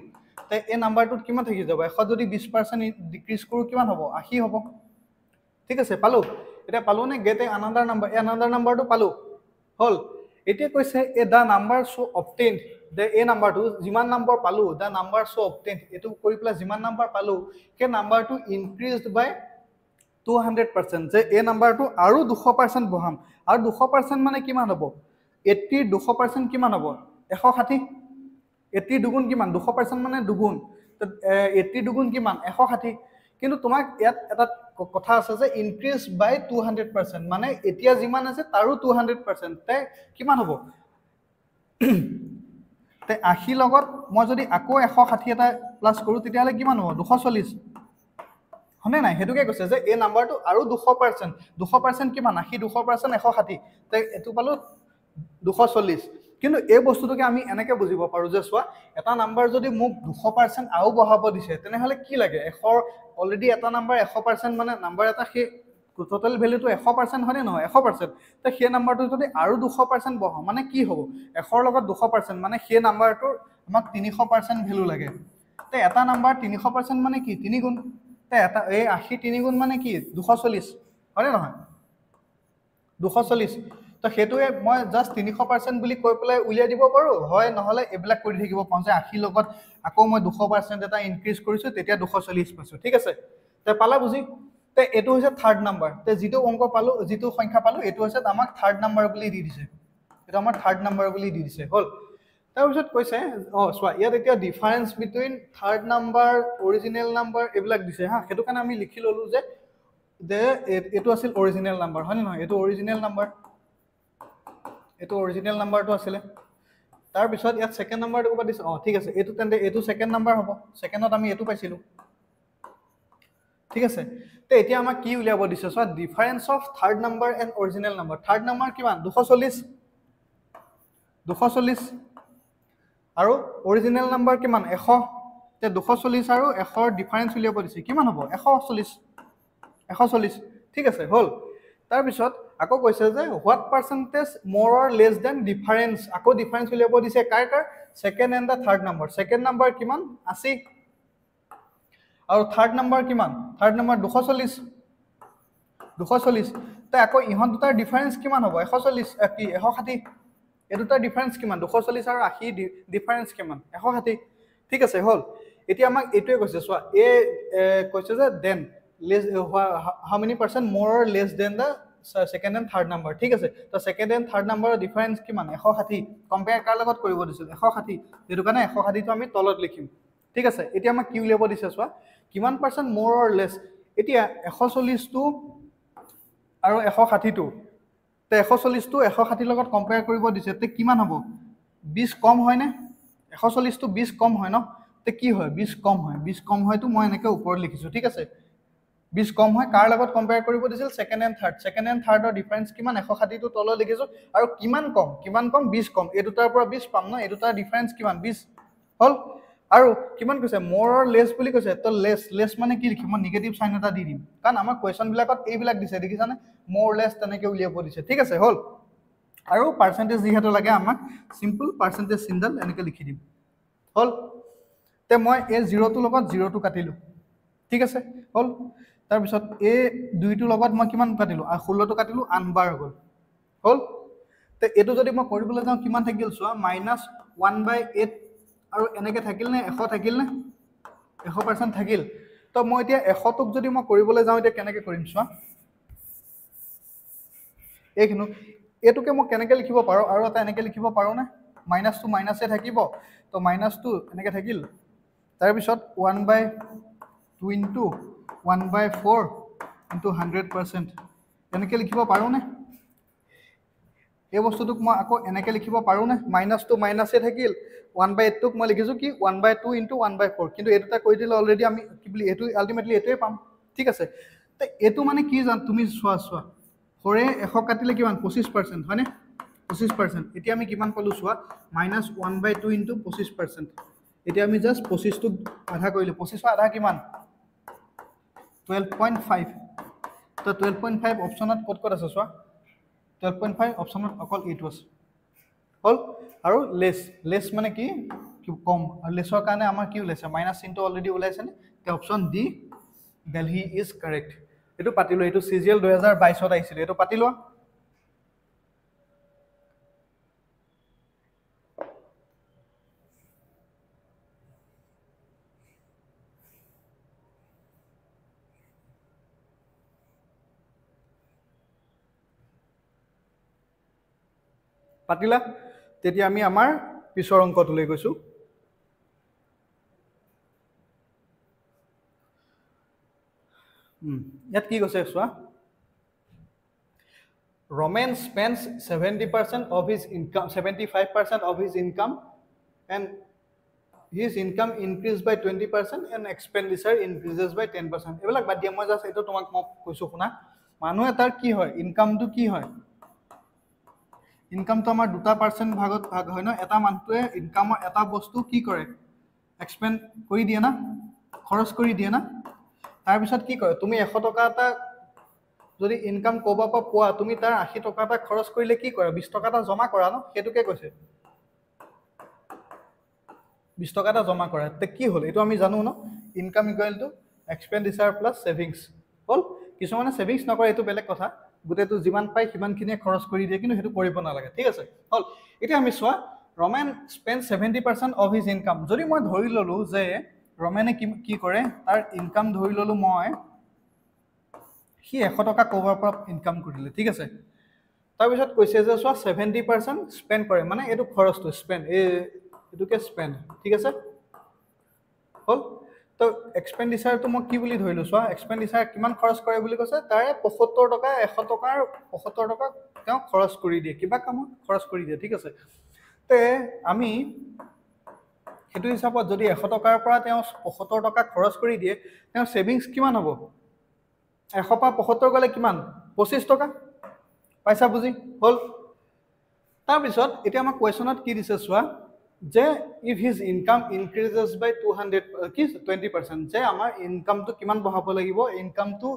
তে এই নাম্বাৰটোত কিমান থাকি যাব 100 যদি 20% ডিক্ৰিজ কৰো কিমান হ'ব 80 হ'ব ঠিক আছে পালো এটা পালো নে গেট আনাদাৰ নাম্বাৰ এই আনাদাৰ নাম্বাৰটো পালো হল এতিয়া কৈছে এ দা নাম্বাৰ সো অবটেইনড দে এই নাম্বাৰটো যিমান নাম্বাৰ পালো দা নাম্বাৰ সো অবটেইনড এটো কৰি প্লাস যিমান নাম্বাৰ পালো কে নাম্বাৰটো ইনক্ৰিজড বাই 200% যে এই নাম্বাৰটো আৰু 200% বহাম আৰু 200% মানে কিমান হ'ব 80 200% কিমান হ'ব 160 80 দুগুণ কিমান 200% মানে দুগুণ 80 দুগুণ কিমান 160 কিন্তু তোমাক ইয়াত এটা কথা আছে যে ইনক্ৰিজ বাই 200% মানে এতিয়া যিমান আছে তাৰো 200% তে কিমান হ'ব তে 80 লগত মই যদি আকৌ 160 এটা প্লাস কৰো তেতিয়া হলে কিমান হ'ব 240 হনে নাই হেতুকে কৈছে যে এই নাম্বাৰটো আৰু 200% কিমান 80 200% 160 তে এটো পালো 240 কিন্তু এই বস্তুটোকে আমি এনেকে বুজিব পাৰো যে চোৱা এটা নাম্বাৰ যদি মোক 200% আও বহাব দিছে তেনে হলে কি লাগে 100 অলৰেডি এটা নাম্বাৰ 100% মানে নাম্বাৰ এটা হে টোটাল ভ্যালুটো 100% হয়নে নহয় 100% তে সেই নাম্বাৰটো যদি আৰু 200% বহাও মানে কি হ'ব 100 লগত 200% মানে সেই নাম্বাৰটোৰ আমাক 300% ভ্যালু লাগে তে এটা নাম্বাৰ 300% মানে কি 3 গুণ তে এটা এই 80 3 গুণ মানে কি 240 হয়নে নহয় 240 তো হেতুৱে মই জাস্ট 300% বুলি কৈ পেলাই উলিয়াই দিব পাৰো হয় নহলে এবিলাক কৰি থাকিব পাওঁ যে 80 লগত আকৌ মই 200% এটা ইনক্ৰিজ কৰিছো তেতিয়া 240 পাইছো ঠিক আছে তে পালা বুজি তে এটো হৈছে থাৰ্ড নাম্বাৰ তে যেটো অংক পালো যেটো সংখ্যা পালো এটো হৈছে আমাক থাৰ্ড নাম্বাৰ বুলি দি দিছে এটা আমাৰ থাৰ্ড নাম্বাৰ বুলি দি দিছে হল তাৰ পিছত কৈছে সোৱা ইয়াত এতিয়া difference between third number original number এবিলাক দিছে হা হেতু কাৰণে আমি লিখি ললো যে এটো আছিল অৰিজিনেল নাম্বাৰ হয় নহয় এটো অৰিজিনেল নাম্বাৰ এটো অৰিজিনেল নাম্বাৰটো আছিল তাৰ পিছত ইয়াত সেকেন্ড নাম্বাৰটো কবা দিছে ঠিক আছে এটো তেন্তে এটো সেকেন্ড নাম্বাৰ হ'ব সেকেন্ডত আমি এটো পাইছিলো ঠিক আছে তে এতিয়া আমাক কি উলিয়াব দিছে so difference of third number and original number third number কিমান 240 আৰু অৰিজিনেল নাম্বাৰ কিমান 100 তে 240 আৰু 100 ৰ ডিফাৰেন্স উলিয়াব দিছে কিমান হ'ব 140 ঠিক আছে হল তাৰ পিছত আকৌ কৈছে যে what percentage more or less than difference আকৌ ডিফাৰেন্স উলিয়াব দিছে কাৰ second and the third number second number কিমান 80 আৰু থাৰ্ড নাম্বাৰ কিমান থাৰ্ড নাম্বাৰ 240 তে আকৌ ইহত দুটাৰ ডিফাৰেন্স কিমান হ'ব 140 কি 160 এই দুটাৰ ডিফাৰেন্স কিমান 240 আৰু 80 ডিফাৰেন্স কিমান 160 ঠিক আছে হল এতিয়া আমাক এটোৱে কৈছে সোৱা এ কৈছে যে then less how many percent more or less than the second and third number ঠিক আছে তো second and third number difference কিমান 160 কম্পেয়াৰ কাৰ লগত কৰিব দিছিল 160 যেটো কাৰণে 160 টো আমি তলত লিখিম ঠিক আছে এতিয়া আমাক কি উলিয়াব দিছে সোৱা কিমান পাৰ্সেন্ট more or less এতিয়া 140 টো আৰু 160 টো তে 140 টো 160 লগত কম্পেয়াৰ কৰিব দিছে তে কিমান হ'ব 20 কম হয় নে 140 টো 20 কম হয় ন তে কি হয় 20 কম হয় তো মই এনেকে ওপৰত লিখিছো ঠিক আছে 20 কম হয় কাৰ লগত কম্পেয়াৰ কৰিব দিছিল সেকেন্ড এন্ড থাৰ্ডৰ ডিফাৰেন্স কিমান 160 টো তল লিখিছো আৰু কিমান কম 20 কম এই দুটাৰ পৰা 20 পাম ন এই দুটাৰ ডিফাৰেন্স কিমান 20 হল আৰু কিমান কৈছে মোৰ অৰ লেছ বুলি কৈছে তো লেছ মানে কি লিখিম মই নিগেটিভ সাইন এটা দি দিম কাৰণ আমাৰ কোৱেশ্চন বিলাকত এইবিলাক দিছে দেখিছানে মোৰ লেছ তেনেকৈ উলিয়াব দিছে ঠিক আছে হল আৰু পাৰ্চেন্টেজ যিহেতু লাগে আমাক সিম্পল পাৰ্চেন্টেজ চিনডাল এনেকৈ লিখি দিম হল তে মই এই 0 টোৰ লগত 0 টো কাটিলো ঠিক আছে হল তাৰ পিছত এই 2 টোৰ লগত মই কিমান কাটিলো 16 টো কাটিলো 8 বাৰ গল হল তে এটো যদি মই কৰিবলৈ যাওঁ কিমান থাকিল চোৱা -1/8 আৰু এনেকৈ থাকিল নে 100 থাকিল নে 100% থাকিল তো মই এতিয়া 100 টোক যদি মই কৰিবলৈ যাওঁ এতিয়া কেনেকৈ কৰিম চোৱা এইখিনো এটোকে মই কেনেকৈ লিখিব পাৰো আৰু এটা এনেকৈ লিখিব পাৰো নে মাইনাসটো মাইনাসে থাকিব তো মাইনাসটো এনেকৈ থাকিল তাৰ পিছত 1/2 ইনটু 1/4 ইনটু 100% এনেকৈ লিখিব পাৰো নে এই বস্তুটোক মই আকৌ এনেকৈ লিখিব পাৰো নে মাইনাসটো মাইনাসে থাকিল 1/8 টোক মই লিখিছো কি 1/2 ইনটু 1/4 কিন্তু এটোটা কৈ দিলে অলৰেডি আমি কি বুলি এটো আলটিমেটলি এটোই পাম ঠিক আছে তে এটো মানে কি জান তুমি চোৱা ফৰে 100 কাটিলে কিমান 25% হয়নে 25% এতিয়া আমি কিমান পালো চোৱা -1/2 ইনটু 25% এতিয়া আমি জাস্ট 25 টোক আধা কৰিলো 25 আধা কিমান 12.5 তো 12.5 অপশনত কত আছে চোৱা 12.5 অপশনত অকল এইটো আছে হল আৰু লেছ মানে কি কম আৰু লেছৰ কাৰণে আমাৰ কি ওলাইছে মাইনাস চিনটো অলৰেডি ওলাইছে নে তে option D Delhi is correct এটো পাতিলো এটো সিজিএল 2022 ত আহিছিল এটো পাতিলো পাতিলা তেতিয়া আমি আমাৰ পিছৰ অংকটোলৈ গৈছো ইয়াত কি কৈছে চোৱা Roman spends 70% of his income 75% of his income and his income increased by 20% and expenditure increases by 10% এবিলাক বাদ দিয়া মই জাস্ট এটো তোমাক মই কৈছো শুনা মানুহে তাৰ কি হয় ইনকামটো কি হয় ইনকামটো আমাৰ দুটা পাৰ্সেন্ট ভাগত ভাগ হয় ন এটা মানুহে ইনকামৰ এটা বস্তু কি কৰে এক্সপেন্ড কৰি দিয়ে না খৰচ কৰি দিয়ে না তাৰ পিছত কি কৰে তুমি 100 টকা এটা যদি ইনকাম কোবা পা পোৱা তুমি তাৰ 80 টকা এটা খৰচ কৰিলে কি কৰা 20 টকা এটা জমা কৰা ন হেতুকে কৈছে 20 টকা এটা জমা কৰা তে কি হল এটো আমি জানো ন income equal to expenditure plus savings হল কিছুমানে সেভিংস নকৰে এটো বেলেগ কথা গুটেটো যিমান পাই কিমানখিনি খৰচ কৰি দিয়ে কিন্তু হেতু কৰিব নালাগে ঠিক আছে হল এতিয়া আমি সোৱা Ramen spend 70% of his income যদি মই ধৰি ললো যে ৰমেনে কি কৰে তাৰ ইনকাম ধৰি ললো মই সি 100 টকা কভাৰ পৰা ইনকাম কৰিলে ঠিক আছে তাৰ পিছত কৈছে যে সোৱা 70% স্পেন্ড কৰে মানে এটো খৰচটো স্পেন্ড এটুকে স্পেন্ড ঠিক আছে হল তো এক্সপেন্ডিচাৰটো মই কি বুলি ধৰিলো সোৱা এক্সপেন্ডিচাৰ কিমান খৰচ কৰে বুলি কৈছে তাৰে 75 টকা 100 টকাৰ 75 টকা তেওঁ খৰচ কৰি দিয়ে কিবা কামত খৰচ কৰি দিয়ে ঠিক আছে তে আমি হেতু হিচাপত যদি 100 টকাৰ পৰা তেওঁ 75 টকা খৰচ কৰি দিয়ে তেওঁ সেভিংস কিমান হ'ব 100 পা 75 গলে কিমান 25 টকা পইচা বুজি হল তাৰ পিছত এতিয়া আমাৰ কোৱেশ্চনত কি দিছে সোৱা যে if his income increases by 200 কি 20% যে আমাৰ ইনকামটো কিমান বঢ়াব লাগিব ইনকামটো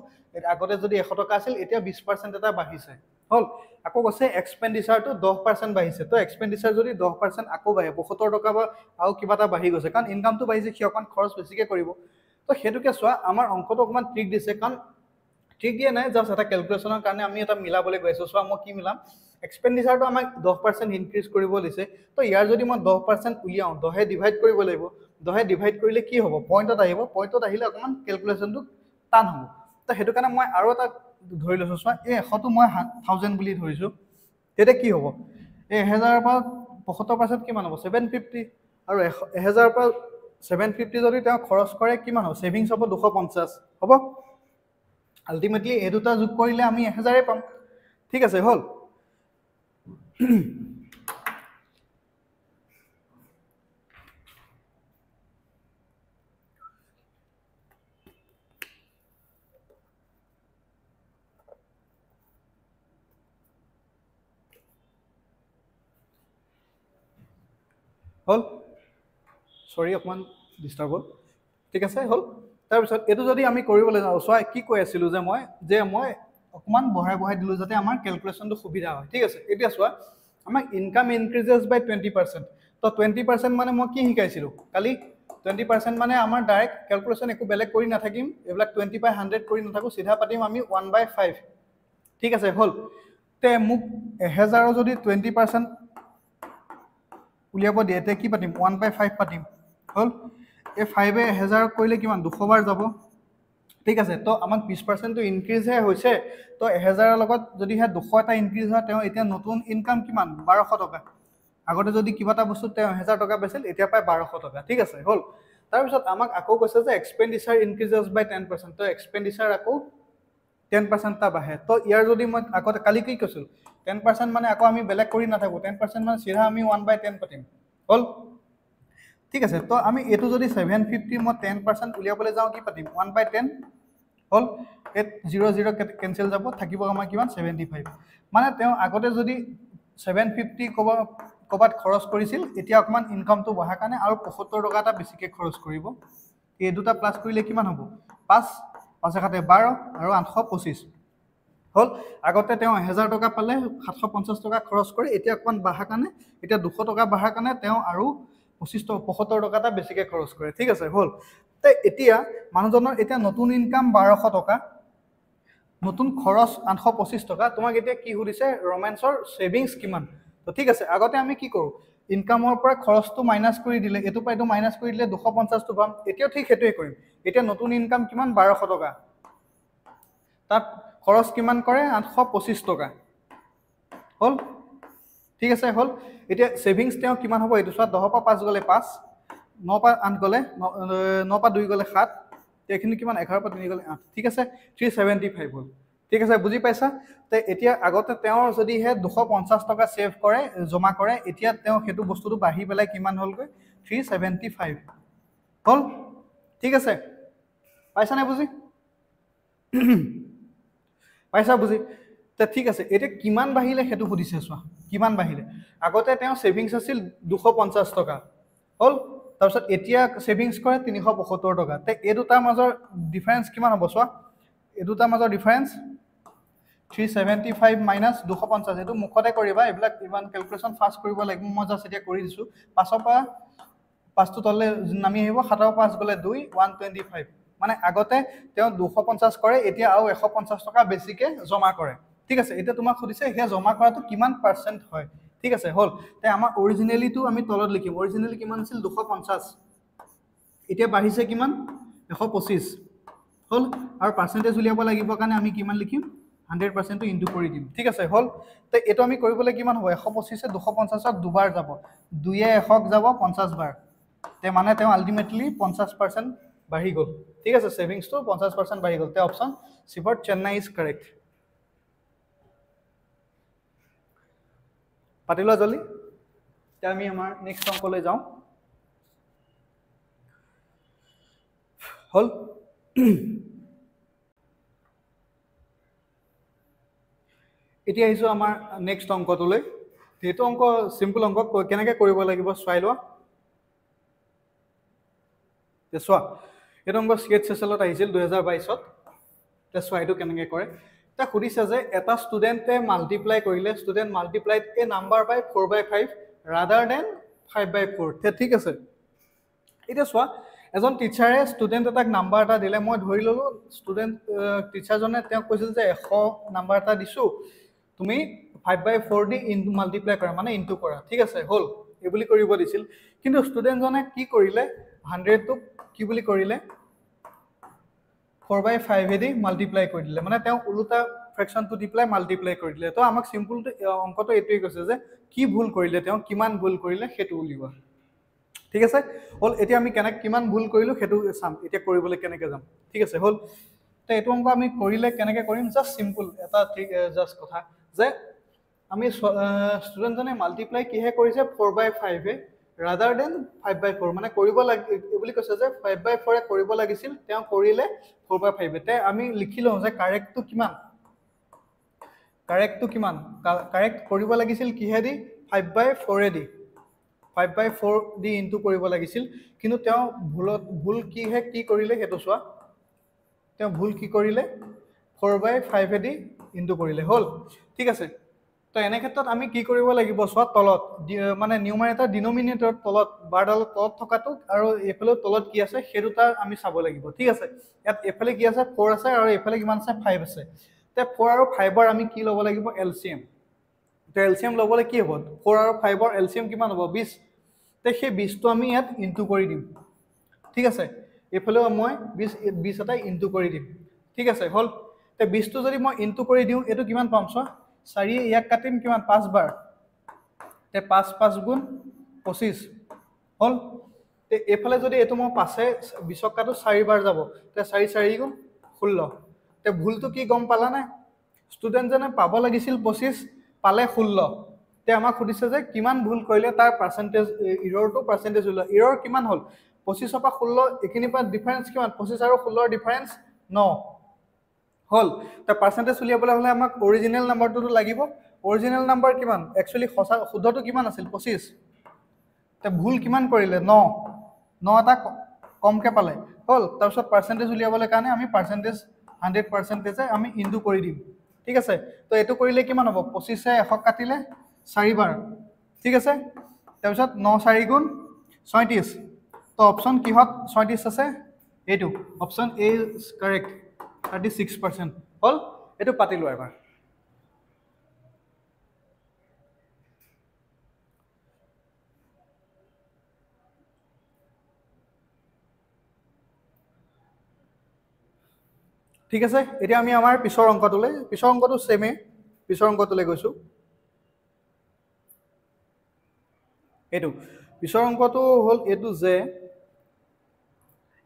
আগতে যদি 100 টকা আছিল এতিয়া 20% এটা বাঢ়িছে হল আকৌ কৈছে এক্সপেন্ডিচাৰটো 10% বাঢ়িছে তো এক্সপেন্ডিচাৰ যদি 10% আকৌ বাঢ়ে 75 টকা বা আৰু কিবা এটা বাঢ়ি গৈছে কাৰণ ইনকামটো বাঢ়িছে কি অকন খৰচ বেছিকে কৰিব তো হেতুকে সোৱা আমাৰ অংকটো অকমান ট্ৰিক দিছে কাৰণ ঠিক দিয়ে নাই জাস্ট এটা ক্যালকুলেশনৰ কাৰণে আমি এটা মিলাবলৈ গৈছো সোৱা মই কি মিলাম এক্সপেন্ডিচাৰটো আমাক 10% ইনক্ৰিজ কৰিব দিছে তো ইয়াৰ যদি মই 10% উলিয়াও 10 এ ডিভাইড কৰিব লাগিব 10 এ ডিভাইড কৰিলে কি হ'ব পইণ্টত আহিব পইণ্টত আহিলে অকমান ক্যালকুলেশনটো টান হ'ব তো হেতু কাৰণে মই আৰু এটা ধৰি লৈছো সোৱা এই 100 টো মই 1000 বুলি ধৰিছো তেতে কি হ'ব এই 1000 পৰা 75% কিমান হ'ব 750 আৰু 1000 পৰা 750 যদি তেওঁ খৰচ কৰে কিমান হ'ব সেভিংস হ'ব 250 হ'ব আলটিমেটলি এই দুটা যোগ কৰিলে আমি 1000 এ পাম ঠিক আছে হল হল সৰি অকমান ডিষ্টাৰ্ব হ'ল ঠিক আছে হ'ল তাৰপিছত এইটো যদি আমি কৰিবলৈ যাওঁ চোৱা কি কৈ আছিলোঁ যে মই অকণমান বঢ়াই দিলোঁ যাতে আমাৰ কেলকুলেশ্যনটো সুবিধা হয় ঠিক আছে এতিয়া চোৱা আমাক ইনকাম ইনক্ৰিজেছ বাই 20% তো 20% মানে মই কি শিকাইছিলোঁ কালি 20% মানে আমাৰ ডাইৰেক্ট কেলকুলেশ্যন একো বেলেগ কৰি নাথাকিম এইবিলাক 20/100 কৰি নাথাকোঁ চিধা পাতিম আমি 1/5 ঠিক আছে হ'ল তে মোক 1000 যদি 20% উলিয়াব দিয়ে তে কি পাতিম 1/5 পাতিম হ'ল এই 5 1000 কৰিলে কিমান 200 বাৰ যাব ঠিক আছে তো আমাক 20%টো ইনক্ৰিজহে হৈছে তো 1000 লগত যদি হে 200 এটা ইনক্ৰিজ হয় তেওঁ এতিয়া নতুন ইনকাম কিমান 1200 টকা আগতে যদি কিবা এটা বস্তু তেওঁ 1000 টকা বেছিল এতিয়া পায় 1200 টকা ঠিক আছে হ'ল তাৰপিছত আমাক আকৌ কৈছে যে এক্সপেণ্ডিচাৰ ইনক্ৰিজেছ বাই 10% তো এক্সপেণ্ডিচাৰ আকৌ 10% টা বাঢ়ে তো ইয়াৰ যদি মই আগতে কালি কি কৈছিল 10% মানে আকৌ আমি বেলেগ কৰি নাথাকো 10% মানে সিধা আমি 1/10 পাতিম হ'ল ঠিক আছে তো আমি এটো যদি 750 মই 10% উলিয়াবলৈ যাওঁ কি পাতিম 1/10 হ'ল এট 00 কেনসেল যাব থাকিব আমাৰ কিমান 75 মানে তেওঁ আগতে যদি 750 কবাত খৰচ কৰিছিল এতিয়া অকমান ইনকামটো বঢ়া কাৰণে আৰু 75 টকা এটা বেছিকে খৰচ কৰিব এই দুটা প্লাস কৰিলে কিমান হ'ব 5 5 খাতে 12 আৰু 825 হ'ল আগতে তেওঁ 1000 টকা পালে 750 টকা খৰচ কৰি এতিয়া অকমান বঢ়া কাৰণে এতিয়া 200 টকা বঢ়া কাৰণে তেওঁ আৰু 75 টকা এটা বেছিকে খৰচ কৰে ঠিক আছে হ'ল তে এতিয়া মানুহজনৰ এতিয়া নতুন ইনকাম 1200 টকা নতুন খৰচ 825 টকা তোমাক এতিয়া কি সুধিছে ৰোমান্সৰ সেভিংস কিমান তো ঠিক আছে আগতে আমি কি কৰো ইনকামৰ পৰা খৰচটো মাইনাস কৰি দিলে এটো পাইটো মাইনাস কৰি দিলে 250 টো পাম এতিয়া ঠিক হেতুৱে কৰিম এতিয়া নতুন ইনকাম কিমান 1200 টকা তাত খৰচ কিমান কৰে 825 টকা হ'ল ঠিক আছে হ'ল এতিয়া সেভিংস তেওঁ কিমান হ'ব এটো চোৱা 10 পৰা 5 গলে 5 9 পৰা 8 গলে 9 পৰা 2 গলে 7 তেখিনি কিমান 11 পৰা 3 গলে 8 ঠিক আছে 375 হ'ল ঠিক আছে বুজি পাইছা তে এতিয়া আগতে তেওঁৰ যদি হে 250 টকা সেভ কৰে জমা কৰে এতিয়া তেওঁ হেতু বস্তুটো বাঢ়ি পেলাই কিমান হ'লগৈ 375 হ'ল ঠিক আছে পাইছা না বুজি পাইছা বুজি তে ঠিক আছে এটা কিমান বাহিলে হেতু সুধিছে চোৱা কিমান বাহিলে আগতে তেওঁ সেভিংস আছিল 250 টকা হ'ল তাৰপিছত এতিয়া সেভিংস কৰে 375 টকা তে এই দুটাৰ মাজৰ ডিফাৰেন্স কিমান হ'ব চোৱা এই দুটাৰ মাজৰ ডিফাৰেন্স 375 minus 250 এটো মুখতে কৰিবা এবিলাক ইমান ক্যালকুলেশন ফাস্ট কৰিব লাগিব মই জাস্ট এতিয়া কৰি দিছো 5 পৰা 5 টো তলে নামি আহিব 7 পৰা 5 গলে 2 125 মানে আগতে তেওঁ 250 কৰে এতিয়া আৰু 150 টকা বেছিকে জমা কৰে ঠিক আছে এটা তোমাক খুদিছে হে জমা কৰাটো কিমান পাৰ্সেন্ট হয় ঠিক আছে হল তে আমাৰ অৰিজিনালি টো আমি তলত লিখিম অৰিজিনালি কিমান আছিল 250 এতিয়া বাঢ়িছে কিমান 125 হল আৰু পাৰ্সেন্টেজ উলিয়াব লাগিব কাৰণে আমি কিমান লিখিম 100% টো ইনটু কৰি দিম ঠিক আছে হল তে এটো আমি কৰিবলৈ কিমান হ'ব 125 এ 250 ক দুবাৰ যাব 2 এ 100 যাব 50 বাৰ তে মানে তেওঁ আলটিমেটলি 50% বাঢ়ি গল ঠিক আছে সেভিংস টো 50% বাঢ়ি গল তে option C for Chennai is correct পাতিলা জলি তে আমি আমাৰ নেক্সট অংকলৈ যাওঁ হল এতিয়া আহিছো আমাৰ নেক্সট অংকটোলৈ হেতু অংক সিম্পল অংক কেনেকৈ কৰিব লাগিব চাই লোৱা তে চোৱা এটো অংক স্কেটছ সেলত আহিছিল 2022 ত তে চোৱা এটো কেনেকৈ কৰে তা খুদিছে যে এটা ষ্টুডেন্টে মাল্টিপ্লাই কৰিলে ষ্টুডেন্ট মাল্টিপ্লাইড এ নাম্বাৰ বাই 4/5 ৰাদাৰ দেন 5/4 তে ঠিক আছে এটা চোৱা এজন টিচাৰে ষ্টুডেন্ট এটাক নাম্বাৰ এটা দিলে মই ধৰি ললো ষ্টুডেন্ট টিচাৰজনে তেওঁ কৈছিল যে 100 নাম্বাৰ এটা দিছো তুমি 5/4 দি ইনটু মাল্টিপ্লাই কৰা মানে ইনটু কৰা ঠিক আছে হল এই বুলি কৰিব দিছিল কিন্তু ষ্টুডেন্ট জনে কি কৰিলে 100 টো কি বুলি কৰিলে 4/5 দি মাল্টিপ্লাই কৰি দিলে মানে তেওঁ উল্টা ফ্ৰেকশন টো দি প্লাই মাল্টিপ্লাই কৰি দিলে তো আমাক সিম্পল অংকটো এটোই কৈছে যে কি ভুল কৰিলে তেওঁ কিমান ভুল কৰিলে হেতু উলিওৱা ঠিক আছে হল এতিয়া আমি কিমান ভুল কৰিলো হেতু চাম এতিয়া কৰিবলৈ কেনেকৈ যাম ঠিক আছে হল তে এটো অংক আমি কৰিলে কেনেকৈ কৰিম জাস্ট সিম্পল এটা ঠিক জাস্ট কথা যে আমি ষ্টুডেন্ট জনে মাল্টিপ্লাই কিহে কৰিছে 4/5 এ rather than 5/4 মানে কৰিব লাগে বুলি কৈছে যে 5/4 এ কৰিব লাগিছিল তেওঁ কৰিলে 4/5 তে আমি লিখিলো যে কাৰেক্ট টো কিমান কাৰেক্ট কৰিব লাগিছিল কিহে দি 5/4 এ দি 5/4 দি ইনটু কৰিব লাগিছিল কিন্তু তেওঁ ভুল কি কৰিলে হেতু চোৱা তেওঁ ভুল কি কৰিলে 4/5 দি ইনটু কৰিলে হল ঠিক আছে তো এনে ক্ষেত্ৰত আমি কি কৰিব লাগিব চোৱা তলত মানে নিউমাৰেটৰ ডিনোমিনেটৰ তলত বাৰডাল তলত থকাটো আৰু এফালে তলত কি আছে সেই দুটা আমি চাব লাগিব ঠিক আছে ইয়াত এফালে কি আছে 4 আছে আৰু এফালে কিমান আছে 5 আছে তে 4 আৰু 5 ৰ আমি কি ল'ব লাগিব এলসিএম তো এলসিএম ল'বলৈ কি হ'ব 4 আৰু 5 ৰ এলসিএম কিমান হ'ব 20 তে সেই 20 টো আমি ইয়াত ইনটু কৰি দিম ঠিক আছে এফালেও মই 20 এটা ইনটু কৰি দিম ঠিক আছে হল তে 20 টো যদি মই ইনটু কৰি দিও এটো কিমান পাম চোৱা 4 ইয়াক কাটিম কিমান 5 বাৰ তে 5 5 গুণ 25 হল তে এফালে যদি এটো মই পাছে 20 কাটো 4 বাৰ যাব তে 4 4 গুণ 16 তে ভুলটো কি গম পালা না স্টুডেন্ট জনে পাব লাগিছিল 25 পালে 16 তে আমাক খুদিছে যে কিমান ভুল কৰিলে তাৰ পাৰ্সেন্টেজ এৰৰটো পাৰ্সেন্টেজ হল এৰৰ কিমান হল 25 পৰা 16 একিনি পৰা ডিফাৰেন্স কিমান 25 আৰু 16 ৰ ডিফাৰেন্স 9 হল তা পাৰ্সেন্টেজ উলিয়াবলৈ হলে আমাক অৰিজিনাল নাম্বাৰটো লাগিব অৰিজিনাল নাম্বাৰ কিমান একচুয়ালি শুদ্ধটো কিমান আছিল 25 তে ভুল কিমান কৰিলে 9 9 এটা কমকে পালে হল তাৰ পিছত পাৰ্সেন্টেজ উলিয়াবলৈ কাৰণে আমি পাৰ্সেন্টেজ 100% আমি ইনটু কৰি দিম ঠিক আছে তো এটো কৰিলে কিমান হ'ব 25 এ 100 কাটিলে 4 বাৰ ঠিক আছে তাৰ পিছত 9 4 গুণ 37 তো অপশন কিহত 37 আছে এটো অপশন এ ইজ কারেক্ট 36% হল এটো পাতিলো এবাৰ ঠিক আছে এতিয়া আমি আমাৰ পিছৰ অংকটো সেমে পিছৰ অংকটোলে গৈছো এটো পিছৰ অংকটো হল এটো যে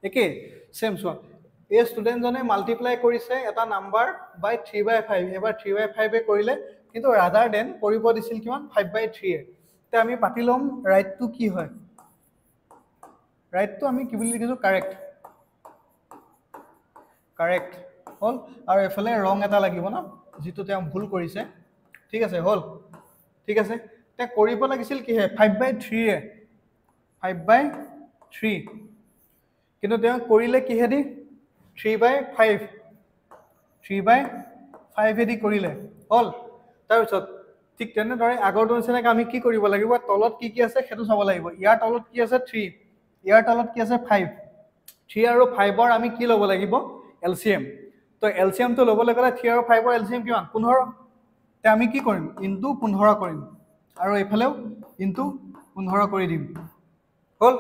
একে সেম সোৱা এই স্টুডেন্ট জনে মাল্টিপ্লাই কৰিছে এটা নাম্বাৰ বাই 3/5 এবাৰ 3/5 এ কৰিলে কিন্তু ৰাদাৰ দেন কৰিব দিছিল কিমান 5/3 এ তে আমি পাতি লম ৰাইটটো কি হয় ৰাইটটো আমি কি বুলি লিখিছো কাৰেক্ট হল আৰু এফালে ৰং এটা লাগিব না যেটো তেওঁ ভুল কৰিছে ঠিক আছে হল ঠিক আছে তে কৰিব লাগিছিল কি হে 5/3 এ 5/3 কিন্তু তেওঁ কৰিলে কি হেদি 3/5 এদি কৰিলে হল তাৰ পিছত ঠিক তেনে ধৰে আগৰটো নিচিনাকৈ আমি কি কৰিব লাগিব তলত কি আছে হেতু চাব লাগিব ইয়াৰ তলত কি আছে 3 ইয়াৰ তলত কি আছে 5 3 আৰু 5 ৰ আমি কি ল'ব লাগিব এলসিএম তো এলসিএম তো ল'বলৈ গলে 3 আৰু 5 ৰ এলসিএম কিমান 15 তে আমি কি কৰিম ইনটু 15 কৰিম আৰু এফালেও ইনটু 15 কৰি দিম হল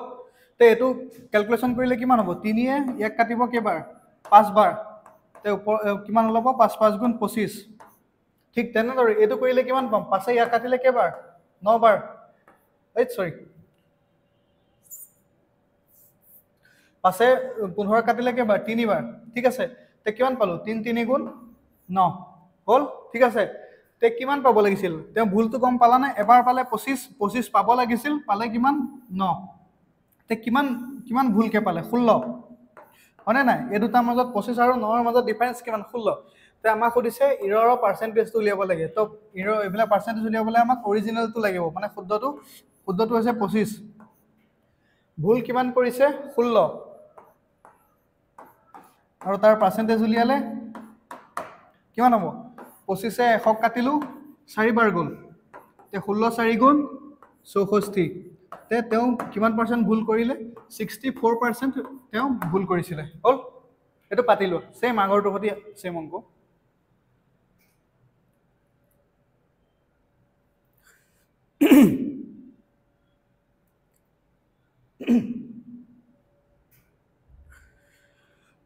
তে এটো ক্যালকুলেশন কৰিলে কিমান হ'ব 3 এ ইয়াক কাটিব কেবাৰ 5 বাৰ তে কিমান হ'ব 5 5 গুণ 25 ঠিক তেনেদৰে এটো কৰিলে কিমান পাম 5 এ ইয়াক কাটিলে কেবাৰ 9 বাৰ সৰি 5 এ 15 কাটিলে কেবাৰ 3 বাৰ ঠিক আছে তে কিমান পালো 3 3 গুণ 9 হল ঠিক আছে তে কিমান পাব লাগিছিল তে ভুলটো গম পালা না এবাৰ পালে 25 পাব লাগিছিল পালে কিমান 9 তে কিমান ভুলকে পালে 16 হনে নাই এই দুটাৰ মাজত 25 আৰু 9 ৰ মাজত ডিফাৰেন্স কিমান 16 তে আমাক খুদিছে এৰৰৰ পাৰ্সেন্টেজটো উলিয়াব লাগে তো এৰৰ এবিলা পাৰ্সেন্টেজ উলিয়াবলৈ আমাক অৰিজিনালটো লাগিব মানে শুদ্ধটো হৈছে 25 ভুল কিমান কৰিছে 16 আৰু তাৰ পাৰ্সেন্টেজ উলিয়ালে কিমান হ'ব 25 এ 100 কাটিলো 4 বাৰ গল তে 16 4 গুণ 64 তে তেওঁ কিমান পাৰ্সেন্ট ভুল কৰিলে 64% তেওঁ ভুল কৰিছিলে হল এটো পাতিলো সেম আগৰটো হতি সেম অংক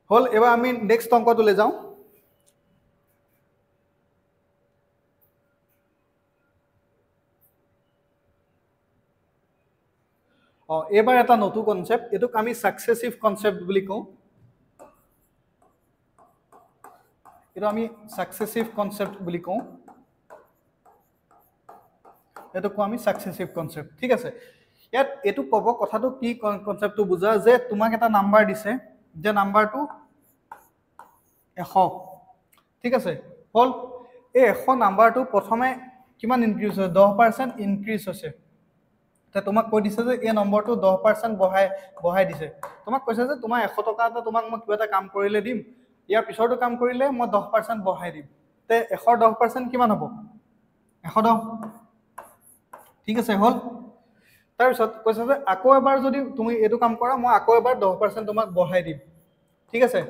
হল এবাৰ আমি নেক্সট অংকটোলে যাও এবাৰ এটা নতুন কনসেপ্ট এটোক আমি সাকসেসিভ কনসেপ্ট বুলি কওঁ এটো আমি সাকসেসিভ কনসেপ্ট বুলি কওঁ এটোক আমি সাকসেসিভ কনসেপ্ট ঠিক আছে ইয়াত এটো কব কথাটো কি কনসেপ্টটো বুজা যে তোমাক এটা নাম্বার দিছে যে নাম্বাৰটো 100 ঠিক আছে হল এই 100 নাম্বাৰটো প্ৰথমে কিমান ইনক্ৰিজ হয় 10% ইনক্ৰিজ হৈছে তে তোমাক কৈ দিছে যে এই নম্বৰটো 10% বঢ়াই দিছে তোমাক কৈছে যে তোমাৰ 100 টকা এটা তোমাক মই কিবা এটা কাম কৰিলে দিম ইয়াৰ পিছৰটো কাম কৰিলে মই 10% বঢ়াই দিম তে 110% কিমান হ'ব 110 ঠিক আছে হল তাৰ পিছত কৈছে যে আকৌ এবাৰ যদি তুমি এইটো কাম কৰা মই আকৌ এবাৰ 10% তোমাক বঢ়াই দিম ঠিক আছে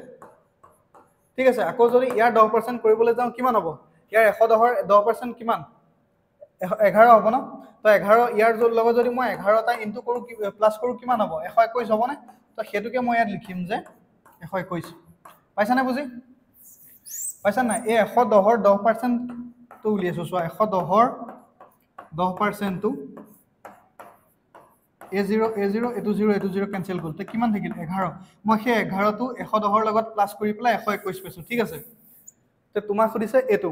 আকৌ যদি ইয়াৰ 10% কৰিবলৈ যাওঁ কিমান হ'ব ইয়াৰ 110ৰ 10% কিমান 11 হ'ব ন তো 11 ইয়াৰ লগত যদি মই 11টা ইনটু কৰো প্লাস কৰো কিমান হ'ব 121 হ'ব নে তো হেতুকে মই ইয়াত লিখিম যে 121 পাইছা নে বুজি পাইছা না এই 110ৰ 10% তো উলিয়াইছো চোৱা 110ৰ 10% টো a0 এইটো 0 কেনসেল গ'ল তে কিমান থাকিল 11 মই সেই 11 টো 110ৰ লগত প্লাস কৰি পেলাই 121 পাইছো ঠিক আছে তে তোমাক সুধিছে এটো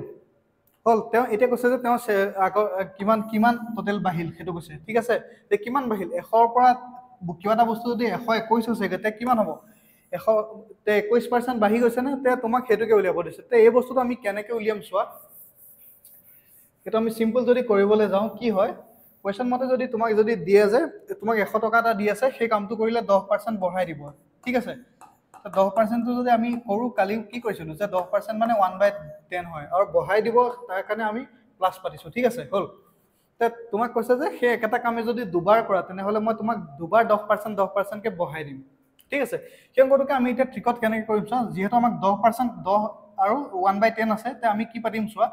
হল তেওঁ এতিয়া কৈছে যে তেওঁ কিমান টোটাল বাহিল হেতু কৈছে ঠিক আছে তে কিমান বাহিল 100ৰ পৰা কিবা এটা বস্তু যদি 121 হৈছে তে কিমান হ'ব 100 তে 21% বাহি গৈছে না তে তোমাক হেতুকে উলিয়াব দিছে তে এই বস্তুটো আমি কেনেকৈ উলিয়াম চোৱা এটা আমি সিম্পল যদি কৰিবলৈ যাওঁ কি হয় কোৱেশ্চন মতে যদি তোমাক যদি দিয়ে যে তোমাক 100 টকা এটা দি আছে সেই কামটো কৰিলে 10% বঢ়াই দিব ঠিক আছে 10% টো যদি আমি কৰো কালি কি কৰিছিলো যে 10% মানে 1/10 হয় আৰু বঢ়াই দিব তাৰ কাৰণে আমি প্লাস পাতিছো ঠিক আছে হল তে তোমাক কৈছে যে সেই একটা কামে যদি দুবাৰ কৰা তেনে হলে মই তোমাক দুবাৰ 10% কে বঢ়াই দিম ঠিক আছে সেই অংকটোকে আমি এটা ট্ৰিকত কেনেকৈ কৰিম চোৱা যেহেতু আমাক 10% 10 আৰু 1/10 আছে তে আমি কি পাতিম চোৱা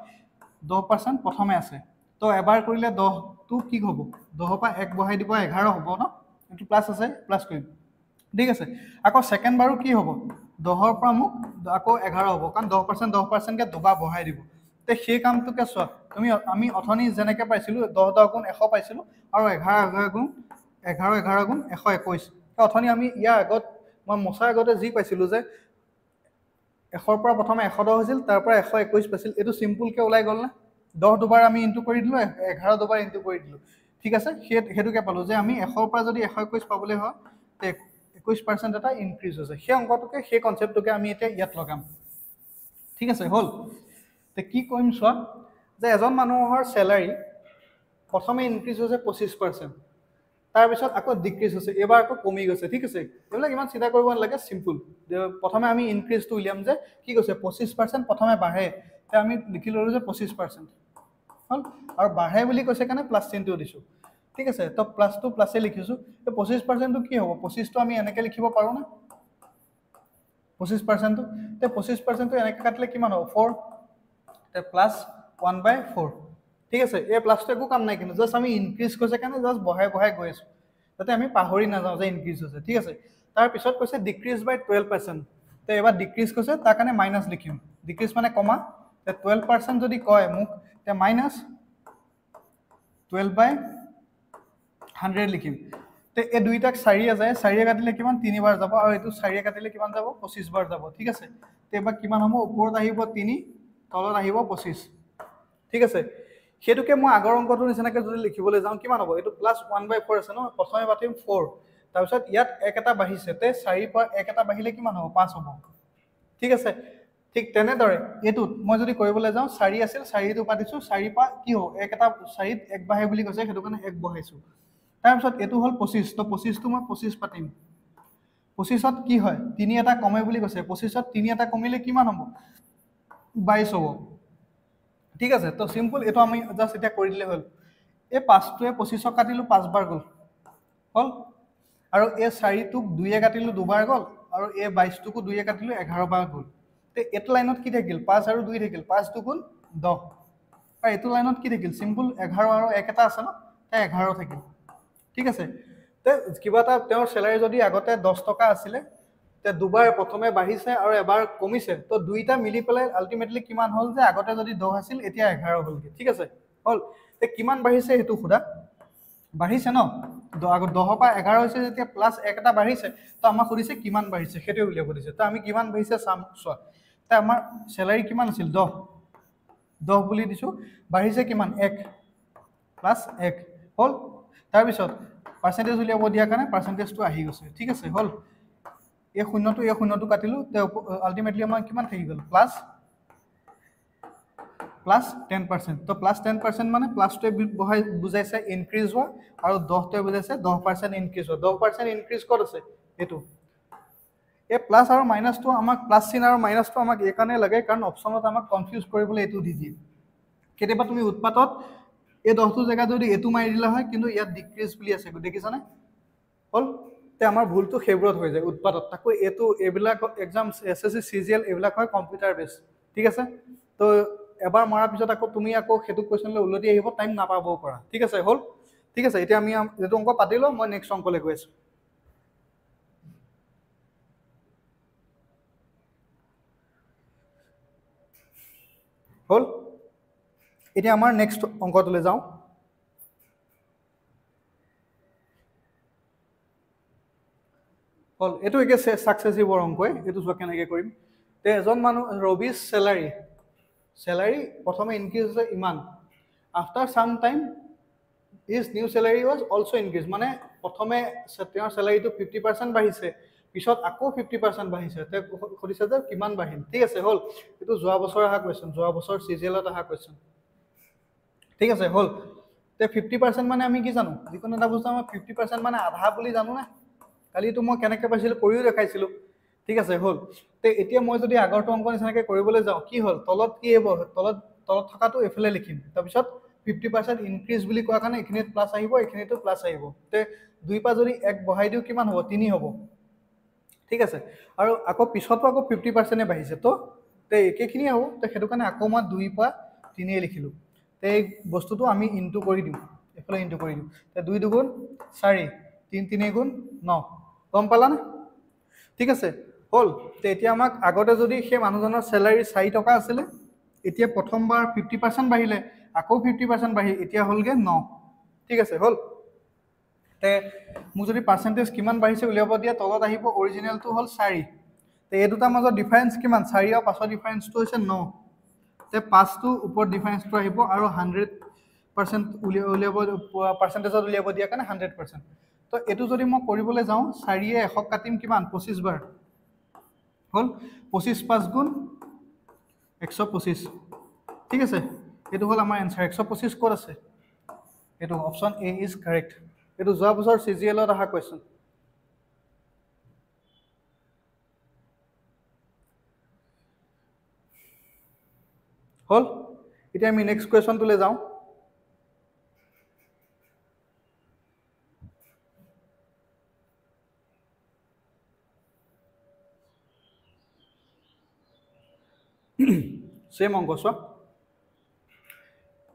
10% প্ৰথমে আছে তো এবাৰ কৰিলে 10 টো কি হ'ব 10 পৰা 1 বঢ়াই দিব 11 হ'ব ন এটো প্লাস আছে প্লাস কৰিম ঠিক আছে আকৌ সেকেন্ড বাৰো কি হ'ব 10ৰ পৰা মোক আকৌ 11 হ'ব কাৰণ 10% কে দুবাৰ বঢ়াই দিব তে সেই কামটোকে চোৱা তুমি আমি অথনি যেনেকৈ পাইছিলো 10 গুণ 100 পাইছিলো আৰু 11 গুণ 11 গুণ 121 অথনি আমি ইয়াৰ আগত মই মছাৰ আগতে যি পাইছিলো যে 100ৰ পৰা প্ৰথমে 110 হৈছিল তাৰ পৰা 121 পাইছিল এটো সিম্পল কে ওলাই গল না 10 দুবাৰ আমি ইনটু কৰি দিলো 11 দুবাৰ ইনটু কৰি দিলো ঠিক আছে হেতুকে পালো যে আমি 100ৰ পৰা যদি 121 পাবলৈ হয় তে 21% এটা ইনক্ৰিজ হৈছে সেই অংকটোকে সেই কনসেপ্টটোকে আমি এতিয়া ইয়াত লগাম ঠিক আছে হল তে কি কৰিম চোৱা যে এজন মানুহৰ স্যালাৰি প্ৰথমে ইনক্ৰিজ হৈছে 25% তাৰ পিছত আকৌ ডিক্ৰিজ হৈছে এবাৰ আকৌ কমি গৈছে ঠিক আছে এবিলাক ইমান চিন্তা কৰিব নালাগে সিম্পল প্ৰথমে আমি ইনক্ৰিজটো উলিয়াম যে কি কৈছে 25% প্ৰথমে বাঢ়ে তে আমি লিখি ললো যে 25% হল আৰু বাঢ়ে বুলি কৈছে কাৰণে প্লাস চিনটো দিছো ঠিক আছে তো প্লাস টু প্লাসে লিখিছো তে 25% টো কি হ'ব 25 টো আমি এনেকৈ লিখিব পাৰো না 25% টো তে 25% টো এনেকৈ কাটলে কিমান হ'ব 4 তে প্লাস 1/4 ঠিক আছে এই প্লাসটো একো কাম নাই কিন্তু জাস্ট আমি ইনক্রিজ কৈছে কাৰণে জাস্ট বঢ়াই গৈ আছো যাতে আমি পাহৰি না যাওঁ যে ইনক্ৰিজ হৈছে ঠিক আছে তাৰ পিছত কৈছে ডিক্ৰিজ বাই 12% তে এবাৰ ডিক্ৰিজ কৈছে তাৰ কাৰণে মাইনাস লিখিম ডিক্ৰিজ মানে কমা তে 12% যদি কয় মোক তে মাইনাস 12/100 লিখিম তে এই দুইটাক 4 যায় 4 কাটিলে কিমান 3 বাৰ যাব আৰু এটো 4 কাটিলে কিমান যাব 25 বাৰ যাব ঠিক আছে তে এবাৰ কিমান হ'ব ওপৰত আহিব 3 তলত আহিব 25 ঠিক আছে হেতুকে মই আগৰ অংকটো নিচিনাকৈ যদি লিখিবলৈ যাওঁ কিমান হ'ব এটো প্লাস 1/4 আছে ন প্ৰথমে পাতিম 4 তাৰ পিছত ইয়াত 1 এটা বাঢ়িছে তে 4 পৰা 1 এটা বাঢ়িলে কিমান হ'ব 5 হ'ব ঠিক আছে ঠিক তেনেদৰে এটুত মই যদি কৰিবলৈ যাওঁ 4 আছিল 4 টো পাতিছো 4 পৰা কি হ'ব 1 এটা 4 ত 1 বাঢ়ে বুলি কৈছে হেতু কাৰণে 1 বঢ়াইছো তাৰ পিছত এটু হল 25 তো 25 টো মই 25 পাতিম 25 ত কি হয় 3 এটা কমে বুলি কৈছে 25 ত 3 এটা কমিলে কিমান হ'ব 22 হ'ব ঠিক আছে তো সিম্পল এটো আমি জাস্ট এটা কৰি দিলে হল এই 5 টোৱে 25 কাটিলো 5 বাৰ গল হল আৰু এই 4 টোক 2 এ কাটিলো 2 বাৰ গল আৰু এই 22 টোকো 2 এ কাটিলো 11 বাৰ গল তে এটো লাইনত কি থাকিল 5 আৰু 2 থাকিল 5 দুগুণ 10 আৰু এটো লাইনত কি থাকিল সিম্পল 11 আৰু 1 এটা আছে ন তে 11 থাকিল ঠিক আছে তে কিবা এটা তেওঁৰ স্যালাৰি যদি আগতে 10 টকা আছিল তে দুবাৰ প্ৰথমে বাঢ়িছে আৰু এবাৰ কমিছে তো দুইটা মিলি পেলাই আলটিমেটলি কিমান হল যে আগতে যদি 10 আছিল এতিয়া 11 হলগে ঠিক আছে হল তে কিমান বাঢ়িছে হেতু খুদা বাঢ়িছে ন 10 পৰা 11 হৈছে যেতিয়া প্লাস 1 এটা বাঢ়িছে তো আমাক সুধিছে কিমান বাঢ়িছে হেতু উলিয়াব দিছে তো আমি কিমান বাঢ়িছে চাম চোৱা তে আমাৰ স্যালাৰি কিমান আছিল 10 বুলি দিছো বাঢ়িছে কিমান 1 প্লাস 1 হল তাৰ পিছত পাৰ্সেন্টেজ উলিয়াব দিয়া কাৰণে পার্সেন্টেজটো আহি গৈছে ঠিক আছে হল এই শূন্যটো কাটিলো তে আলটিমেটলি আমাৰ কিমান থাকি গল প্লাস প্লাছ 10%। তো প্লাছ 10% মানে প্লাছটোৱে বুজাইছে ইনক্ৰিজ হোৱা আৰু 10টোৱে বুজাইছে 10% ইনক্ৰিজ হোৱা। 10% ইনক্ৰিজ ক'ত আছে এইটো। এই প্লাছ আৰু মাইনাছটো আমাক প্লাছ চিন আৰু মাইনাছটো আমাক এইকাৰণে লাগে কাৰণ অপশ্যনত আমাক কনফিউজ কৰিবলৈ এইটো দি দিয়ে। কেতিয়াবা তুমি উৎপাতত এই 10টো জেগাত যদি এইটো মাৰি দিলা হয় কিন্তু ইয়াত ডিক্ৰিজ বুলি আছে দেখিছানে হ'ল। তে আমাৰ ভুলটো সেইবোৰত হৈ যায় উৎপাতত। তাকো এইবিলাক এক্সাম SSC CGL এইবিলাক হয় কম্পিউটাৰ বেছ, ঠিক আছে। তো এবাৰ মৰাৰ পিছত আকৌ তুমি আকৌ সেইটো কুৱেশ্যনলৈ উলটি আহিব, টাইম নাপাবও পাৰা, ঠিক আছে হ'ল। ঠিক আছে, এতিয়া আমি এইটো অংক পাতিলোঁ, মই নেক্সট অংকলৈ গৈ আছোঁ। হ'ল, এতিয়া আমাৰ নেক্সট অংকটোলৈ যাওঁ। হ'ল, এইটো একে ছাকচেছিভৰ অংকই, এইটো চোৱা কেনেকৈ কৰিম। তে এজন মানুহ ৰবিজ চেলাৰী প্ৰথমে ইনক্ৰিজ হৈছে ইমান, আফটাৰ চাম time his new salary was also' increase, মানে প্ৰথমে তেওঁৰ চেলাৰীটো 50% বাঢ়িছে, পিছত আকৌ 50% বাঢ়িছে। তেওঁ সুধিছে যে কিমান বাঢ়িল, ঠিক আছে হ'ল। এইটো যোৱা বছৰ অহা কুৱেশ্যন, যোৱা বছৰ CGLত অহা কুৱেশ্যন, ঠিক আছে হ'ল। তে 50% মানে আমি কি জানো, যিকোনো এটা বস্তু আমাৰ 50% মানে আধা বুলি জানো নে। কালিতো মই কেনেকৈ পাইছিলোঁ কৰিও দেখাইছিলোঁ, ঠিক আছে হ'ল। তে এতিয়া মই যদি আগৰটো অংক নিচিনাকৈ কৰিবলৈ যাওঁ, কি হ'ল তলত কি আহিব, তলত থকাটো এইফালে লিখিম, তাৰপিছত 50% ইনক্ৰিজ বুলি কোৱাৰ কাৰণে এইখিনিত প্লাছ আহিব, এইখিনিতো প্লাছ আহিব। তে 2 পৰা যদি 1 বঢ়াই দিওঁ কিমান হ'ব, 3 হ'ব, ঠিক আছে। আৰু আকৌ পিছতো আকৌ 50%য়ে বাঢ়িছে, তো একেখিনি হ'ব। তো সেইটো কাৰণে আকৌ মই 2 পৰা 3 লিখিলোঁ। তে এই বস্তুটো আমি ইনটু কৰি দিওঁ, এইফালে ইনটু কৰি দিওঁ। তে 2 দুগুণ 4, 3 3 গুণ 9, গম পালানে, ঠিক আছে হ'ল। তে এতিয়া আমাক আগতে যদি সেই মানুহজনৰ চেলাৰী 4 টকা আছিলে, এতিয়া প্ৰথমবাৰ 50% বাঢ়িলে, আকৌ 50% বাঢ়ি এতিয়া হ'লগৈ 9, ঠিক আছে হ'ল। তে মোক যদি পাৰ্চেণ্টেজ কিমান বাঢ়িছে উলিয়াব দিয়ে, তলত আহিব অৰিজিনেলটো হ'ল 4। তে এই দুটাৰ মাজত ডিফাৰেঞ্চ কিমান, 4 আৰু 5ৰ ডিফাৰেঞ্চটো হৈছে 9। তে 5টো ওপৰত ডিফাৰেঞ্চটো আহিব আৰু 100% উলিয়াব পাৰ্চেণ্টেজত উলিয়াব দিয়াৰ কাৰণে 100%। তো এইটো যদি মই কৰিবলৈ যাওঁ, 4য়ে 100 কাটিম কিমান 25 বাৰ, হ'ল 25 5 গুণ 125, ঠিক আছে। এইটো হ'ল আমাৰ এনচাৰ। 125 ক'ত আছে, এইটো অপশ্যন এ ইজ কাৰেক্ট। এইটো যোৱা বছৰ CGLত অহা কুৱেশ্যন। হ'ল, এতিয়া আমি নেক্সট কুৱেশ্যনটোলৈ যাওঁ। চেম অংক চোৱা।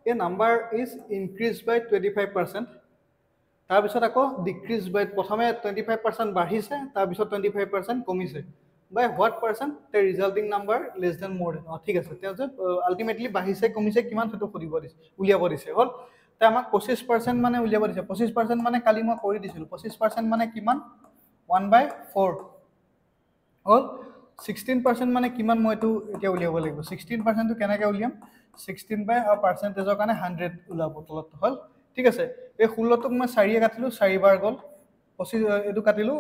এ নাম্বাৰ ইজ ইনক্ৰিজ বাই 25%, তাৰপিছত আকৌ ডিক্ৰিজ বাই, প্ৰথমে 25% বাঢ়িছে, তাৰপিছত 25% কমিছে, by what percent the resulting number less than more than. ঠিক আছে, তেওঁ যে আল্টিমেটলি বাঢ়িছে কমিছে কিমান সেইটো সুধিব দিছে, উলিয়াব দিছে হ'ল। তে আমাক 25% মানে উলিয়াব দিছে। 25% মানে কালি মই কৰি দিছিলোঁ, 25% মানে কিমান 1/4 হ'ল। 16% মানে কিমান, মই এইটো এতিয়া উলিয়াব লাগিব। 16%টো কেনেকৈ উলিয়াম, 16 আৰু পাৰ্চেণ্টেজৰ কাৰণে 100 ওলাব তলত, হ'ল ঠিক আছে। এই 16টোক মই 4য়ে কাটিলোঁ, 4 বাৰ গ'ল। 25 এইটো কাটিলোঁ,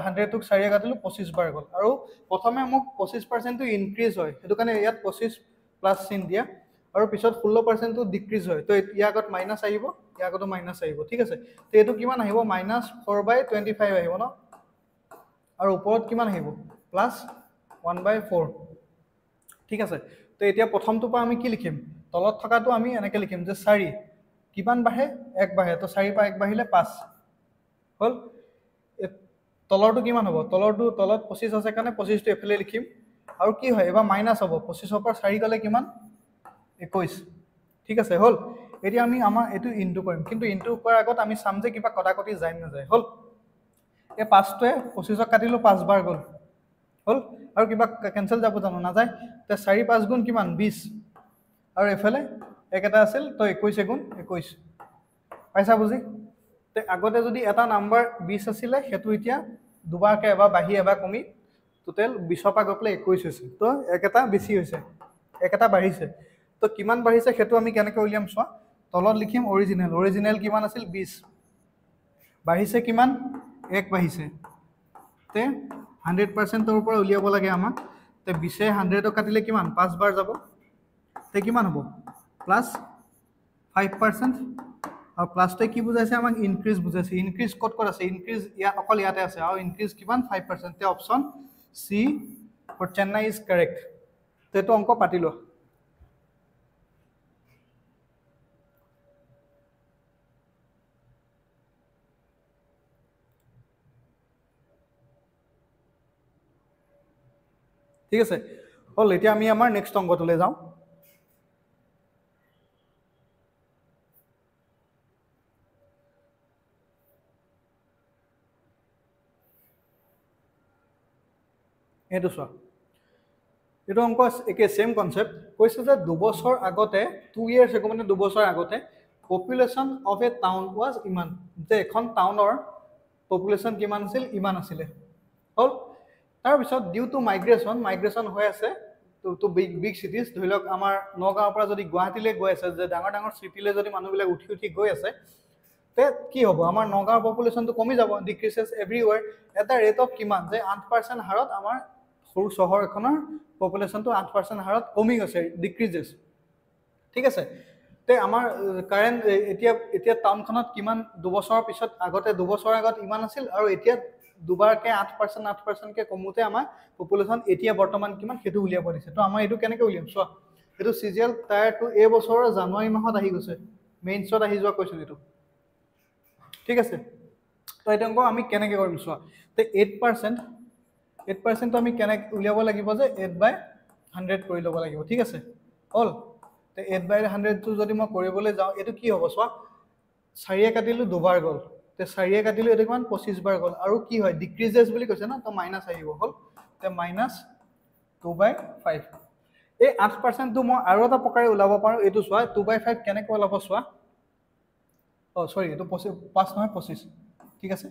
100টোক 4য়ে কাটিলোঁ, 25 বাৰ গ'ল। আৰু প্ৰথমে মোক 25%টো ইনক্ৰিজ হয়, সেইটো কাৰণে ইয়াত 25 প্লাছ চিন দিয়া, আৰু পিছত 16%টো ডিক্ৰিজ হয়। তো ইয়াৰ আগত মাইনাছ আহিব, ইয়াৰ আগতো মাইনাছ আহিব, ঠিক আছে। তো এইটো কিমান আহিব, -4/25 আহিব ন, আৰু ওপৰত কিমান আহিব +1/4, ঠিক আছে। তো এতিয়া প্ৰথমটোৰ পৰা আমি কি লিখিম, তলত থকাটো আমি এনেকৈ লিখিম যে 4 কিমান বাঢ়ে, 1 বাঢ়ে। তো 4 পৰা 1 বাঢ়িলে 5 হ'ল। তলৰটো কিমান হ'ব, তলত 25 আছে কাৰণে 25টো এইফালে লিখিম। আৰু কি হয়, এবাৰ মাইনাছ হ'ব, 25ৰ পৰা 4 গ'লে কিমান 21, ঠিক আছে হ'ল। এতিয়া আমি আমাৰ এইটো ইনটু কৰিম, কিন্তু ইনটু কৰাৰ আগত আমি চাম যে কিবা কটাকটি যায় নাযায়, হ'ল। এই 5টোৱে 25ক কাটিলোঁ, 5 বাৰ গ'ল, হ'ল। আৰু কিবা কেঞ্চেল যাব জানো, নাযায়। তে 4 5 গুণ কিমান 20, আৰু এইফালে একেটা আছিল, তো 21 গুণ 21, পাইছা বুজি। তে আগতে যদি এটা নাম্বাৰ 20 আছিলে, সেইটো এতিয়া দুবাৰকৈ, এবাৰ বাঢ়ি এবাৰ কমি টোটেল 20ৰ পৰা গৈ পেলাই 21 হৈছে। তো একেটা বেছি হৈছে, একেটা বাঢ়িছে। তো কিমান বাঢ়িছে সেইটো আমি কেনেকৈ উলিয়াম চোৱা। তলত লিখিম অৰিজিনেল কিমান আছিল 20, বাঢ়িছে কিমান 1 বাঢ়িছে। তে 100%ৰ পৰা উলিয়াব লাগে আমাক। তে 20য়ে 100ক কাটিলে কিমান 5 বাৰ যাব, তে কিমান হ'ব প্লাছ 5% আৰু প্লাছটো কি বুজাইছে আমাক ইনক্ৰিজ বুজাইছে ইনক্ৰিজ ক'ত ক'ত আছে ইনক্ৰিজ ইয়াত অকল ইয়াতে আছে আৰু ইনক্ৰিজ কিমান 5% তে option C for Chennai is correct তো এইটো অংক পাতিলো ঠিক আছে হ'ল এতিয়া আমি আমাৰ নেক্সট অংকটোলৈ যাওঁ এইটো চোৱা এইটো অংক একে সেম কনসেপ্ট কৈছে যে 2 বছৰ আগতে 2 ইয়াৰ্স এগো মানে 2 বছৰ আগতে পপুলেশন অফ এ টাউন ওয়াজ ইমান যে এখন টাউনৰ পপুলেশন কিমান আছিল ইমান আছিল হল তাৰ পিছত ডিউ টু মাইগ্ৰেশন হৈ আছে টু বিগ সিটিজ ধৰি লওক আমাৰ নগাঁৱৰ পৰা যদি গুৱাহাটীলৈ গৈ আছে যে ডাঙৰ ডাঙৰ সিটিলৈ যদি মানুহবিলাক উঠি উঠি গৈ আছে তে কি হ'ব আমাৰ নগাঁৱৰ পপুলেশনটো কমি যাব ডিক্ৰিজেস এভৰিৱেৰ এট দা ৰেট অফ কিমান যে 8% হাৰত আমাৰ সৰু চহৰ এখনৰ পপুলেশনটো 8% হাৰত কমি গৈছে ডিক্ৰিজেস ঠিক আছে তে আমাৰ কাৰেন্ট এতিয়া টাউনখনত কিমান 2 বছৰৰ পিছত আগতে 2 বছৰ আগত ইমান আছিল আৰু এতিয়া দুবাৰকে 8% কে কমুতে আমাৰ পপুলেশন এতিয়া বৰ্তমান কিমান হেতু উলিয়াব দিছে তো আমাৰ এটো কেনেকৈ উলিয়াম চোৱা এটো সিজিএল টায়াৰ টু এই বছৰৰ জানুৱাৰী মাহত আহি গৈছে মেইনছত আহি যোৱা কোৱেশ্চন এটো ঠিক আছে তো এটা অংক আমি কেনেকৈ কৰিম চোৱা তে 8% আমি কেনে উলিয়াব লাগিব যে 8/100 কৰি ল'ব লাগিব ঠিক আছে হল তে 8/100 টো যদি মই কৰিবলৈ যাওঁ এটো কি হ'ব চোৱা 4 কাটিলো দুবাৰ গল তে 4 কাটিলো এটো কিমান 25 বাৰ গল আৰু কি হয় ডিক্ৰিজেস বুলি কৈছে না তো মাইনাস আহিব হল তে -2/5 এই 8% টো মই আৰু এটা প্ৰকাৰে উলাব পাৰো এটো চোৱা 2/5 কেনেকৈ উলাব চোৱা ও সৰি এটো 5 নহয় 25 ঠিক আছে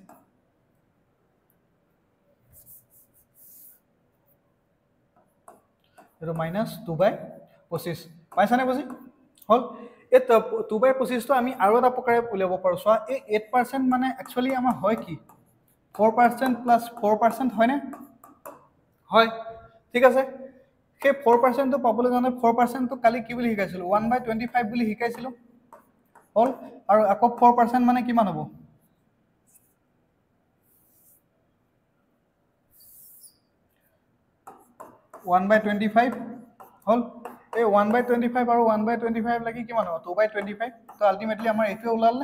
এটো -2/25 পাইছানে বুজি হল এ 2/25 তো আমি আৰু এটা প্ৰকাৰে উলিয়াব পাৰো চোৱা এই 8% মানে একচুয়ালি আমাৰ হয় কি 4% প্লাস 4% হয় না হয় ঠিক আছে সেই 4% তো পাবলৈ জানে 4% তো কালি কি বুলি শিকাইছিল 1/25 বুলি শিকাইছিল হল আৰু আকৌ 4% মানে কিমান হ'ব 1/25 হল এই 1/25 আৰু 1/25 লাগি কিমান হ'ব 2/25 তো আলটিমেটলি আমাৰ এটো ওলাল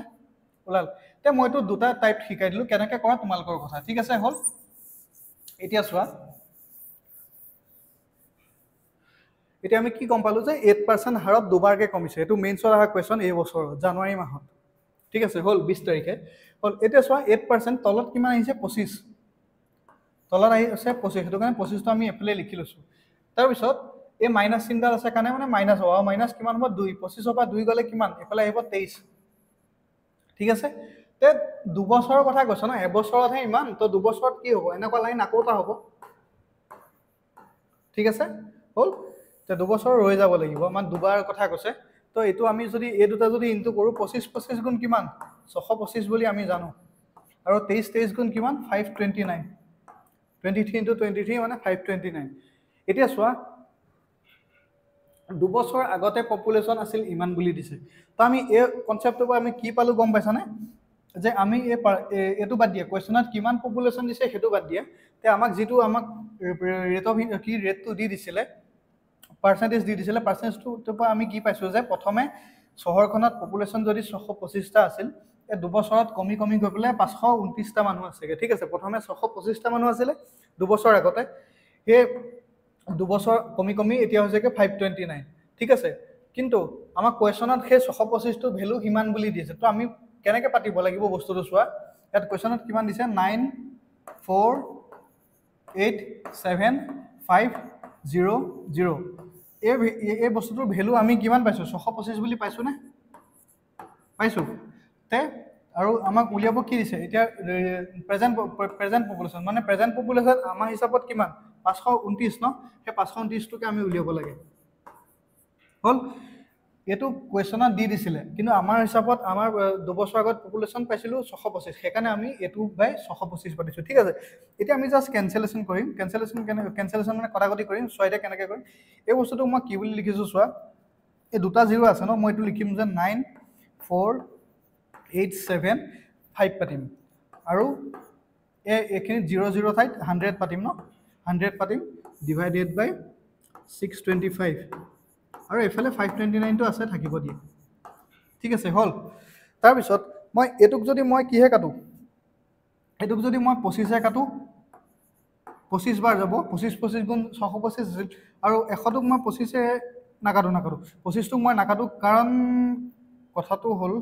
তে মই তো দুটা টাইপ শিকাই দিলো কেনেকৈ কৰা তোমালোকৰ কথা ঠিক আছে হল এতিয়া চোৱা এতিয়া আমি কি গম পালো যে 8% হাৰত দুবাৰকে কমিছে এটো মেইনছৰ আহা কোৱেশ্চন এই বছৰ জানুৱাৰী মাহত ঠিক আছে হল 20 তাৰিখে হল এতিয়া চোৱা 8% তলত কিমান আহিছে 25 তলত আহিছে 25 হেতু কাৰণে 25 টো আমি এফালে লিখি লৈছো তাৰ পিছত এই মাইনাস চিনডাল আছে কাৰণে মানে মাইনাস হ'ব আৰু মাইনাস কিমান হ'ব 2 25 পৰা 2 গলে কিমান এফালে আহিব 23 ঠিক আছে তে 2 বছৰৰ কথা কৈছ না এবছৰতহে ইমান তো 2 বছৰত কি হ'ব এনেকুৱা লাইন আকৌটা হ'ব ঠিক আছে হল তে 2 বছৰ ৰৈ যাব লাগিব মানে দুবাৰ কথা কৈছে তো এটো আমি যদি এই দুটা যদি ইনটু কৰো 25 গুণ কিমান 625 বুলি আমি জানো আৰু 23 গুণ কিমান 529 23 into 23 মানে 529 এতিয়া চোৱা 2 বছৰ আগতে পপুলেশন আছিল ইমান বুলি দিছে তো আমি এই কনসেপ্টৰ পৰা আমি কি পালো গম পাইছানে যে আমি এটো বাদ দিয়া কোৱেশ্চনত কিমান পপুলেশন দিছে হেতু বাদ দিয়া তে আমাক যেটো আমাক ৰেট অফ কি ৰেটটো দি দিছিলে পাৰ্সেন্টেজ দি দিছিলে পাৰ্সেন্টেজটো পৰা আমি কি পাইছো যে প্ৰথমে চহৰখনত পপুলেশন যদি 625 টা আছিল এই 2 বছৰত কমি কমি গৈ পেলাই 529 টা মানুহ আছে ঠিক আছে প্ৰথমে 625 টা মানুহ আছিল 2 বছৰ আগতে হে 2 বছৰ কমি কমি এতিয়া হৈছে কি 529 ঠিক আছে কিন্তু আমাক কোৱেশ্চনত হে 625 টো ভ্যালু কিমান বুলি দিছে তো আমি কেনেকৈ পাতিব লাগিব বস্তুটো চোৱা ইয়াত কোৱেশ্চনত কিমান দিছে 9 4 8 7 5 0 0 এই বস্তুটোৰ ভ্যালু আমি কিমান পাইছো 625 বুলি পাইছো না পাইছো তে আৰু আমাক উলিয়াব কি দিছে এতিয়া প্ৰেজেন্ট পপুলেশন মানে প্ৰেজেন্ট পপুলেশন আমাৰ হিচাপত কিমান 529 ন সেই 529 টোকে আমি উলিয়াব লাগে হল এটো কোৱেশ্চনত দি দিছিলে কিন্তু আমাৰ হিচাপত আমাৰ 2 বছৰ আগত পপুলেশন পাইছিলো 625 সেইকাৰণে আমি এটো বাই 625 পাতিছো ঠিক আছে এতিয়া আমি জাস্ট ক্যান্সেলেশন কৰিম ক্যান্সেলেশন মানে কটাকটি কৰিম ছয়টা কেনেকৈ কৰিম এই বস্তুটো মই কি বুলি লিখিছো চোৱা এই দুটা জিৰ' আছে ন মই এইটো লিখিম যে 9 4 8 7 5 পাতিম আৰু এইখিনি 0 ঠাইত 100 পাতিম ন 100 পাতিম ডিভাইডেড বাই 625 আৰু এইফালে 529টো আছে থাকিব দিয়ে ঠিক আছে হ'ল তাৰপিছত মই এইটোক যদি মই কিহে কাটো এইটোক যদি মই 25 কাটো 25 বাৰ যাব 25 25 গুণ 625 আছিল আৰু 100টোক মই 25 নাকাটো 25টোক মই নাকাটো কাৰণ কথাটো হ'ল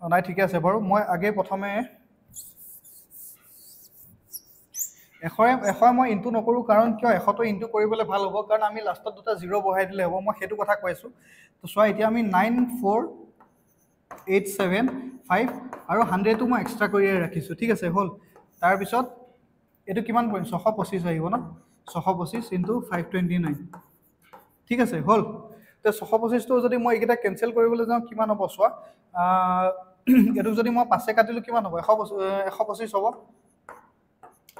নাই ঠিকে আছে বাৰু মই আগে প্ৰথমে এশ মই ইনটু নকৰোঁ কাৰণ কিয় 100টো ইনটু কৰিবলৈ ভাল হ'ব কাৰণ আমি লাষ্টত দুটা 0 বহাই দিলে হ'ব মই সেইটো কথা কৈ আছোঁ তো চোৱা এতিয়া আমি 94875 আৰু 100টো মই এক্সট্ৰা কৰি ৰাখিছোঁ ঠিক আছে হ'ল তাৰপিছত এইটো কিমান কৰিম 625 আহিব ন 625 ইনটু 529 ঠিক আছে হ'ল তো 625টো যদি মই এইকেইটা কেনচেল কৰিবলৈ যাওঁ কিমান হ'ব চোৱা এইটো যদি মই 5 কাটিলোঁ কিমান হ'ব 125 হ'ব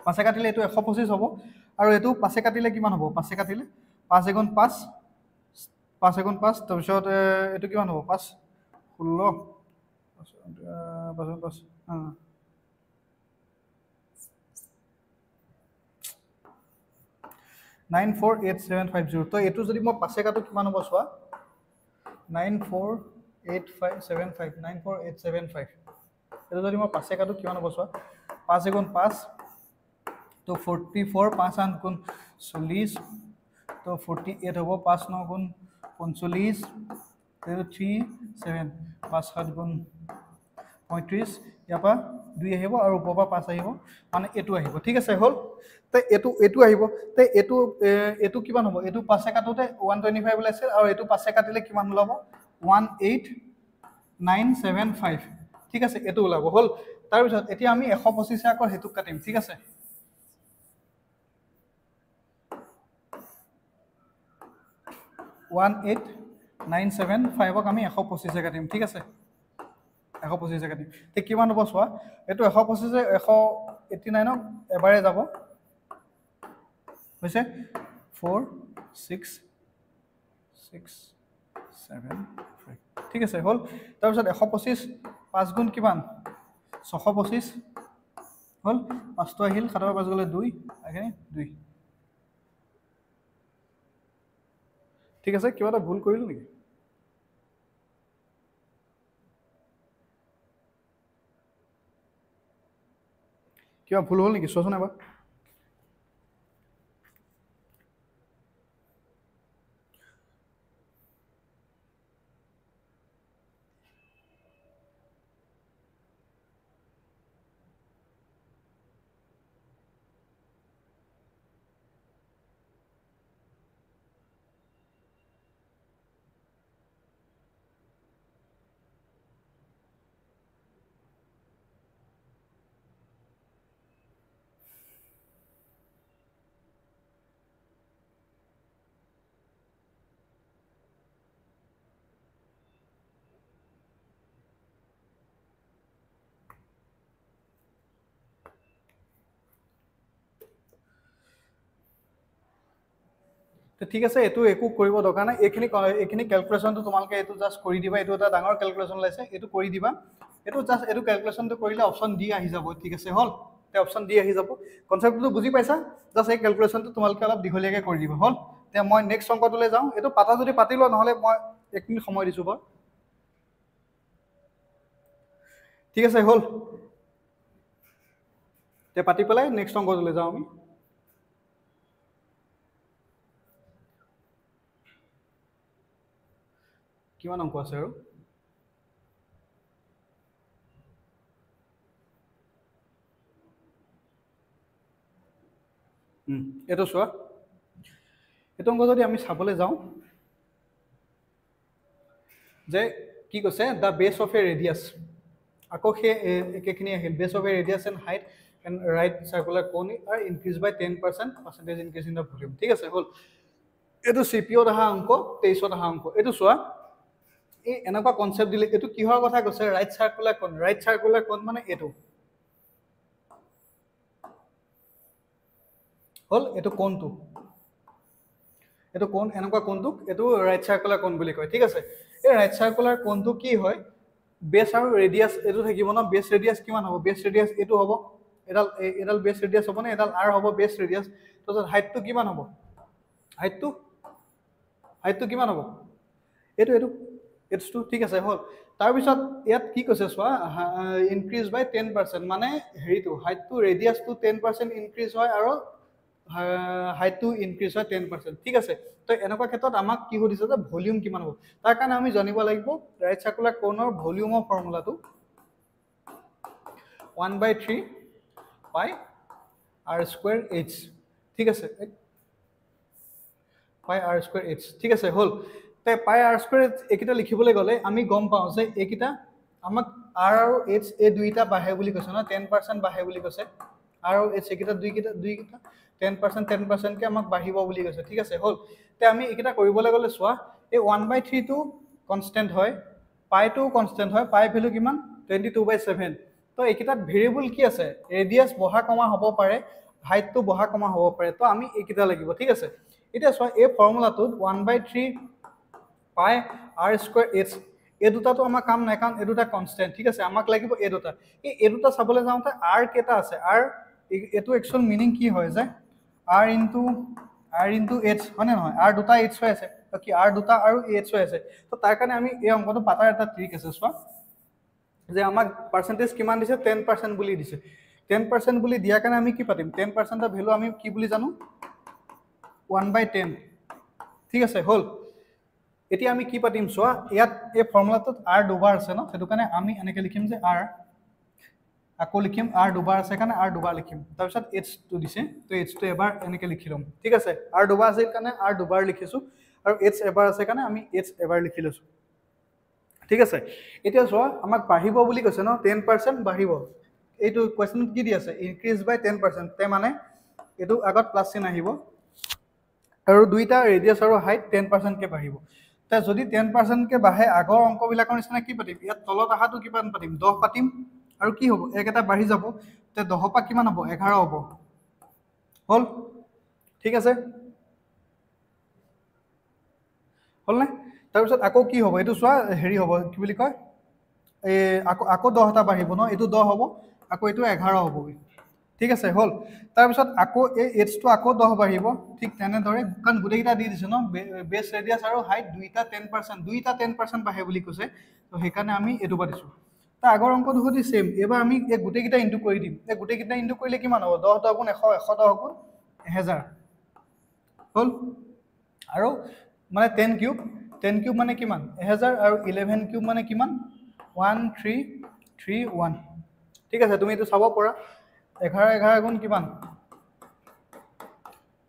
5 কাটিলে এইটো 125 হ'ব আৰু এইটো 5 কাটিলে কিমান হ'ব 5 কাটিলে 5 এগুণ 5 5 এগুণ 5 তাৰপিছত এইটো কিমান হ'ব 5 16 5 948750 তো এইটো যদি মই 5 কাটো কিমান হ'ব চোৱা 948575 94875 এইটো যদি মই 5 কাটো কিমান হ'ব চোৱা 5 এগুণ 5 तो 44 5 8 गुण 40 तो 48 হ'ব 5 9 गुण 45 3 7 5 7 गुण 35 ইয়াৰ পৰা 2 আহিব আৰু ওপৰৰ পৰা 5 আহিব মানে এইটো আহিব ঠিক আছে হ'ল তে এইটো আহিব তে এইটো কিমান হ'ব এইটো 5 কাটোতে 125 ওলাইছে আৰু এইটো 5 কাটিলে কিমান ওলাব 18975 ঠিক আছে এইটো ওলাব হ'ল তাৰ পিছত এতিয়া আমি 125 আকৌ হেতু কাটিম ঠিক আছে 18975ক আমি 125 কাটিম ঠিক আছে 125 কাটিম তে কিমান হ'ব চোৱা এইটো 125 189 এবাৰে যাব হৈছে 4 6 6 7 5 ঠিক আছে হ'ল তাৰপিছত 125 5 গুণ কিমান 625 হ'ল 5টো আহিল 7 5 গ'লে 2 এখানে 2 ঠিক আছে কিবা এটা ভুল কৰিলো নেকি কিবা ভুল হ'ল নেকি চোৱাচোন এবাৰ তো ঠিক আছে এইটো একো কৰিব দৰকাৰ নাই এইখিনি ক্যালকুলেশনটো তোমালকে এইটো জাস্ট কৰি দিবা এইটো এটা ডাঙৰ ক্যালকুলেশন লাইছে এইটো কৰি দিবা এইটো জাস্ট এইটো ক্যালকুলেশনটো কৰিলে অপচন ডি আহি যাব ঠিক আছে হল তে অপচন ডি আহি যাব কনসেপ্টটো বুজি পাইছা জাস্ট এই ক্যালকুলেশনটো তোমালকে অলপ দীঘলীয়াকৈ কৰি দিবা হল তে মই নেক্সট অংকটোলৈ যাওঁ এইটো পাতা যদি পাতিলো নহলে মই 1 মিনিট সময় দিছো বাৰু ঠিক আছে হল তে পাতি পেলাই নেক্সট অংকটোলৈ যাওঁ আমি কিমান অংক আছে আৰু এটো চোৱা এটো অংক যদি আমি চাবলৈ যাওঁ যে কি কৈছে দা বেস অফ এ ৰেডিয়াস আকৌ সে একেখিনি আহিল base of a radius and height and right circular cone are increase by 10% percentage increase in the volume ঠিক আছে হল এটো সিপিও দহা অংক 23 দহা অংক এটো চোৱা এই এনেকুৱা কনসেপ্ট দিলে এটো কিহৰ কথা কৈছে ৰাইট সাৰ্কুলাৰ কোন মানে এটো হল এটো কোনটো এইটো কোণ এনেকুৱা কোণটোক এইটো ৰাইট চাৰ্কুলাৰ কোণ বুলি কয় ঠিক আছে এই ৰাইট চাৰ্কুলাৰ কোণটো কি হয় বেছ আৰু ৰেডিয়াছ এইটো থাকিব ন বেছ ৰেডিয়াছ কিমান হ'ব বেছ ৰেডিয়াছ এইটো হ'ব এডাল এডাল বেছ ৰেডিয়াছ হ'ব নে এডাল আৰ হ'ব বেছ ৰেডিয়াছ তাৰপিছত হাইটটো কিমান হ'ব হাইটটো কিমান হ'ব এইটো এইটো ঠিক আছে হ'ল তাৰপিছত ইয়াত কি কৈছে চোৱা ইনক্ৰিজ বাই 10% মানে হেৰিটো হাইটটো ৰেডিয়াছটো 10% ইনক্ৰিজ হয় আৰু হাইটটো ইনক্ৰিজ হয় 10% ঠিক আছে তো এনেকুৱা ক্ষেত্ৰত আমাক কি সুধিছে যে ভলিউম কিমান হ'ব তাৰ কাৰণে আমি জানিব লাগিব ৰাইট চাৰ্কুলাৰ কোণৰ ভলিউমৰ ফৰ্মুলাটো 1/3 পাই r স্কয়াৰ h ঠিক আছে পাই r স্কয়াৰ h ঠিক আছে হ'ল তে পাই r স্কয়াৰ এইকেইটা লিখিবলৈ গ'লে আমি গম পাওঁ যে এইকেইটা আমাক r আৰু h এই দুইটা বাঢ়ে বুলি কৈছে ন 10% বাঢ়ে বুলি কৈছে r আৰু h এইকেইটা দুইকেইটা 10% কে আমাক বাঢ়িব বুলি কৈছে ঠিক আছে হ'ল তে আমি এইকেইটা কৰিবলৈ গ'লে চোৱা এই 1/3 টো কনস্ট্যান্ট হয় পাই টো কনস্ট্যান্ট হয় পাই ভ্যালু কিমান 22/7 তো এইকেইটাত ভেৰিয়েবল কি আছে ৰেডিয়াছ বহা কমা হ'ব পাৰে হাইটটো বহা কমা হ'ব পাৰে তো আমি এইকেইটা লাগিব ঠিক আছে এটা চোৱা এই ফৰ্মুলাটোত 1/3 পাই r স্কয়াৰ h এই দুটাটো আমাৰ কাম নাই কাৰণ এই দুটা কনস্ট্যান্ট ঠিক আছে আমাক লাগিব এই দুটা চাবলৈ যাওঁতে r কেটা আছে r এটো একচুয়াল মিনিং কি হয় যে r ইনটু h হয়নে নহয় r দুটা h হৈ আছে তো কি r দুটা আৰু h হৈ আছে তো তাৰ কাৰণে আমি এই অংকটো পাতাৰ এটা ট্ৰিক আছে চোৱা যে আমাক পাৰ্সেন্টেজ কিমান দিছে 10% বুলি দিছে 10% বুলি দিয়া কাৰণে আমি কি পাতিম 10% ৰ ভ্যালু আমি কি বুলি জানো 1/10 ঠিক আছে হল এতিয়া আমি কি পাতিম চোৱা ইয়াত এই ফৰ্মুলাটোত r দুবাৰ আছে ন সেইটো কাৰণে আমি এনেকৈ লিখিম যে r আকৌ লিখিম r দুবাৰ আছে কাৰণে r দুবাৰ লিখিম তাৰপিছত h টো দিছে তো h টো এবাৰ এনেকৈ লিখি লম ঠিক আছে r দুবাৰ আছে কাৰণে r দুবাৰ লিখিছো আৰু h এবাৰ আছে কাৰণে আমি h এবাৰ লিখি লৈছো ঠিক আছে এতিয়া চোৱা আমাক বাঢ়িব বুলি কৈছে ন 10% বাঢ়িব এইটো কোৱেশ্চনত কি দি আছে ইনক্ৰিজ বাই 10% তে মানে এইটো আগত প্লাস চিন আহিব আৰু দুইটা ৰেডিয়াছ আৰু হাইট 10% কে বাঢ়িব তে যদি 10% কে বাঢ়ে আগৰ অংকবিলাকৰ নিচিনা কি পাতিম ইয়াত তলত আহাটো কিমান পাতিম 10 পাতিম আৰু কি হ'ব একটা বাঢ়ি যাব তে 10 পা কিমান হ'ব 11 হ'ব হল ঠিক আছে হল না তাৰপিছত আকৌ কি হ'ব এটো চোৱা হেৰি হ'ব কি বুলি কয় এ আকৌ 10 টা বাঢ়িব ন এটো 10 হ'ব আকৌ এটো 11 হ'ব ঠিক আছে হল তাৰপিছত আকৌ এই h টো আকৌ 10 বাঢ়িব ঠিক তেনে ধৰে কাৰণ গুটেইটা দি দিছে ন বেস ৰেডিয়াছ আৰু হাইট দুইটা 10% বাঢ়ে বুলি কৈছে তো হেকাৰণে আমি এটো পাতিছো তা আগৰ অংকটো হতি সেম এবাৰ আমি এই গুটেইটা ইনটু কৰি দিম এই গুটেইটা ইনটু কৰিলে কিমান হ'ব 10 10 গুণ 100 100 10 গুণ 1000 হল আৰু মানে 10 কিউব মানে কিমান 1000 আৰু 11 কিউব মানে কিমান 1331 ঠিক আছে তুমি এটো চাব পৰা 11 11 গুণ কিমান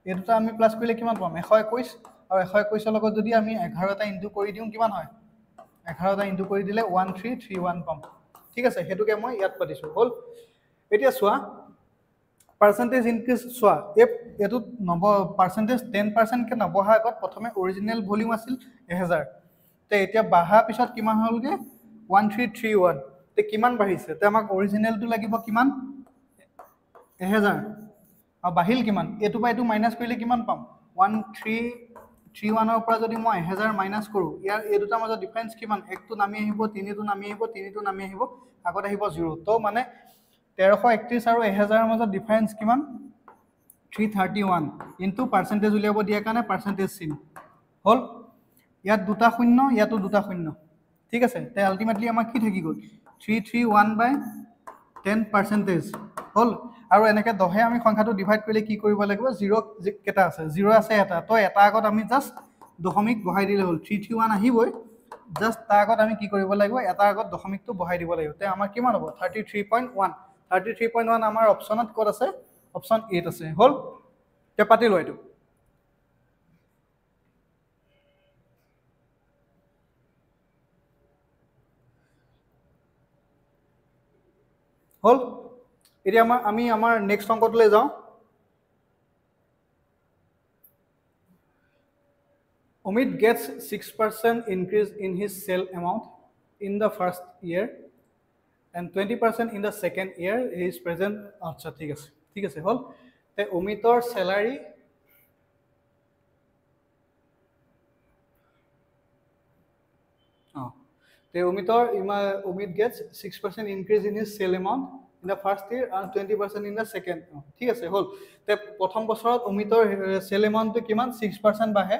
এটোটা আমি প্লাস কৰিলে কিমান পাম 121 আৰু 121 ৰ লগত যদি আমি 11 টা ইনটু কৰি দিও কিমান হয় 11 টা ইনটু কৰি দিলে 1331 পাম ঠিক আছে হেতুকে মই ইয়াত পাতিছো হল এতিয়া চোৱা পাৰ্সেন্টেজ ইনক্ৰিজ চোৱা এটো নব পাৰ্সেন্টেজ 10% কে নবহা আগত প্ৰথমে অৰিজিনাল ভলিউম আছিল 1000 তে এতিয়া বাহা পিছত কিমান হলগে 1331 তে কিমান বাঢ়িছে তে আমাক অৰিজিনালটো লাগিব কিমান 1000 আৰু বাহিল কিমান এটো বাই এটো মাইনাস কৰিলে কিমান পাম 1331 ৰ পৰা যদি মই 1000 মাইনাস কৰো ইয়াৰ এই দুটা মাজত ডিফাৰেন্স কিমান একটো নামি আহিব তিনিটো নামি আহিব তিনিটো নামি আহিব আগত আহিব 0 তো মানে 1331 আৰু 1000 ৰ মাজত ডিফাৰেন্স কিমান 331 ইনটু পাৰ্সেন্টেজ উলিয়াব দিয়া কাৰণে পার্সেন্টেজ চিন হল ইয়াত দুটা শূন্য ইয়াতো দুটা শূন্য ঠিক আছে তে আলটিমেটলি আমাক কি থাকি গল 331/10% হল আৰু এনেকে 10 আমি সংখ্যাটো ডিভাইড কৰিলে কি কৰিব লাগিব 0 কেটা আছে 0 আছে এটা তো এটা আগত আমি জাস্ট দশমিক বহাই দিলে হল 331 আহিবই জাস্ট তাৰ আগত আমি কি কৰিব লাগিব এটা আগত দশমিকটো বহাই দিব লাগিব তে আমাৰ কিমান হ'ব 33.1 আমাৰ অপচনত ক'ত আছে অপচন 8 আছে হল তে পাতি লয় এটো হল এতিয়া আমি আমাৰ নেক্সট অংকটোলৈ যাওঁ Omid gets 6% increase in his sale amount in the first year and 20% in the second year he is present আচ্ছা ঠিক আছে হল তে অমিতৰ salary Umid gets 6% increase in his sale amount in the first year and 20% in the second. ঠিক আছে হল তে প্ৰথম বছৰত উমিতৰ cell এমাউণ্টটো কিমান 6% বাঢ়ে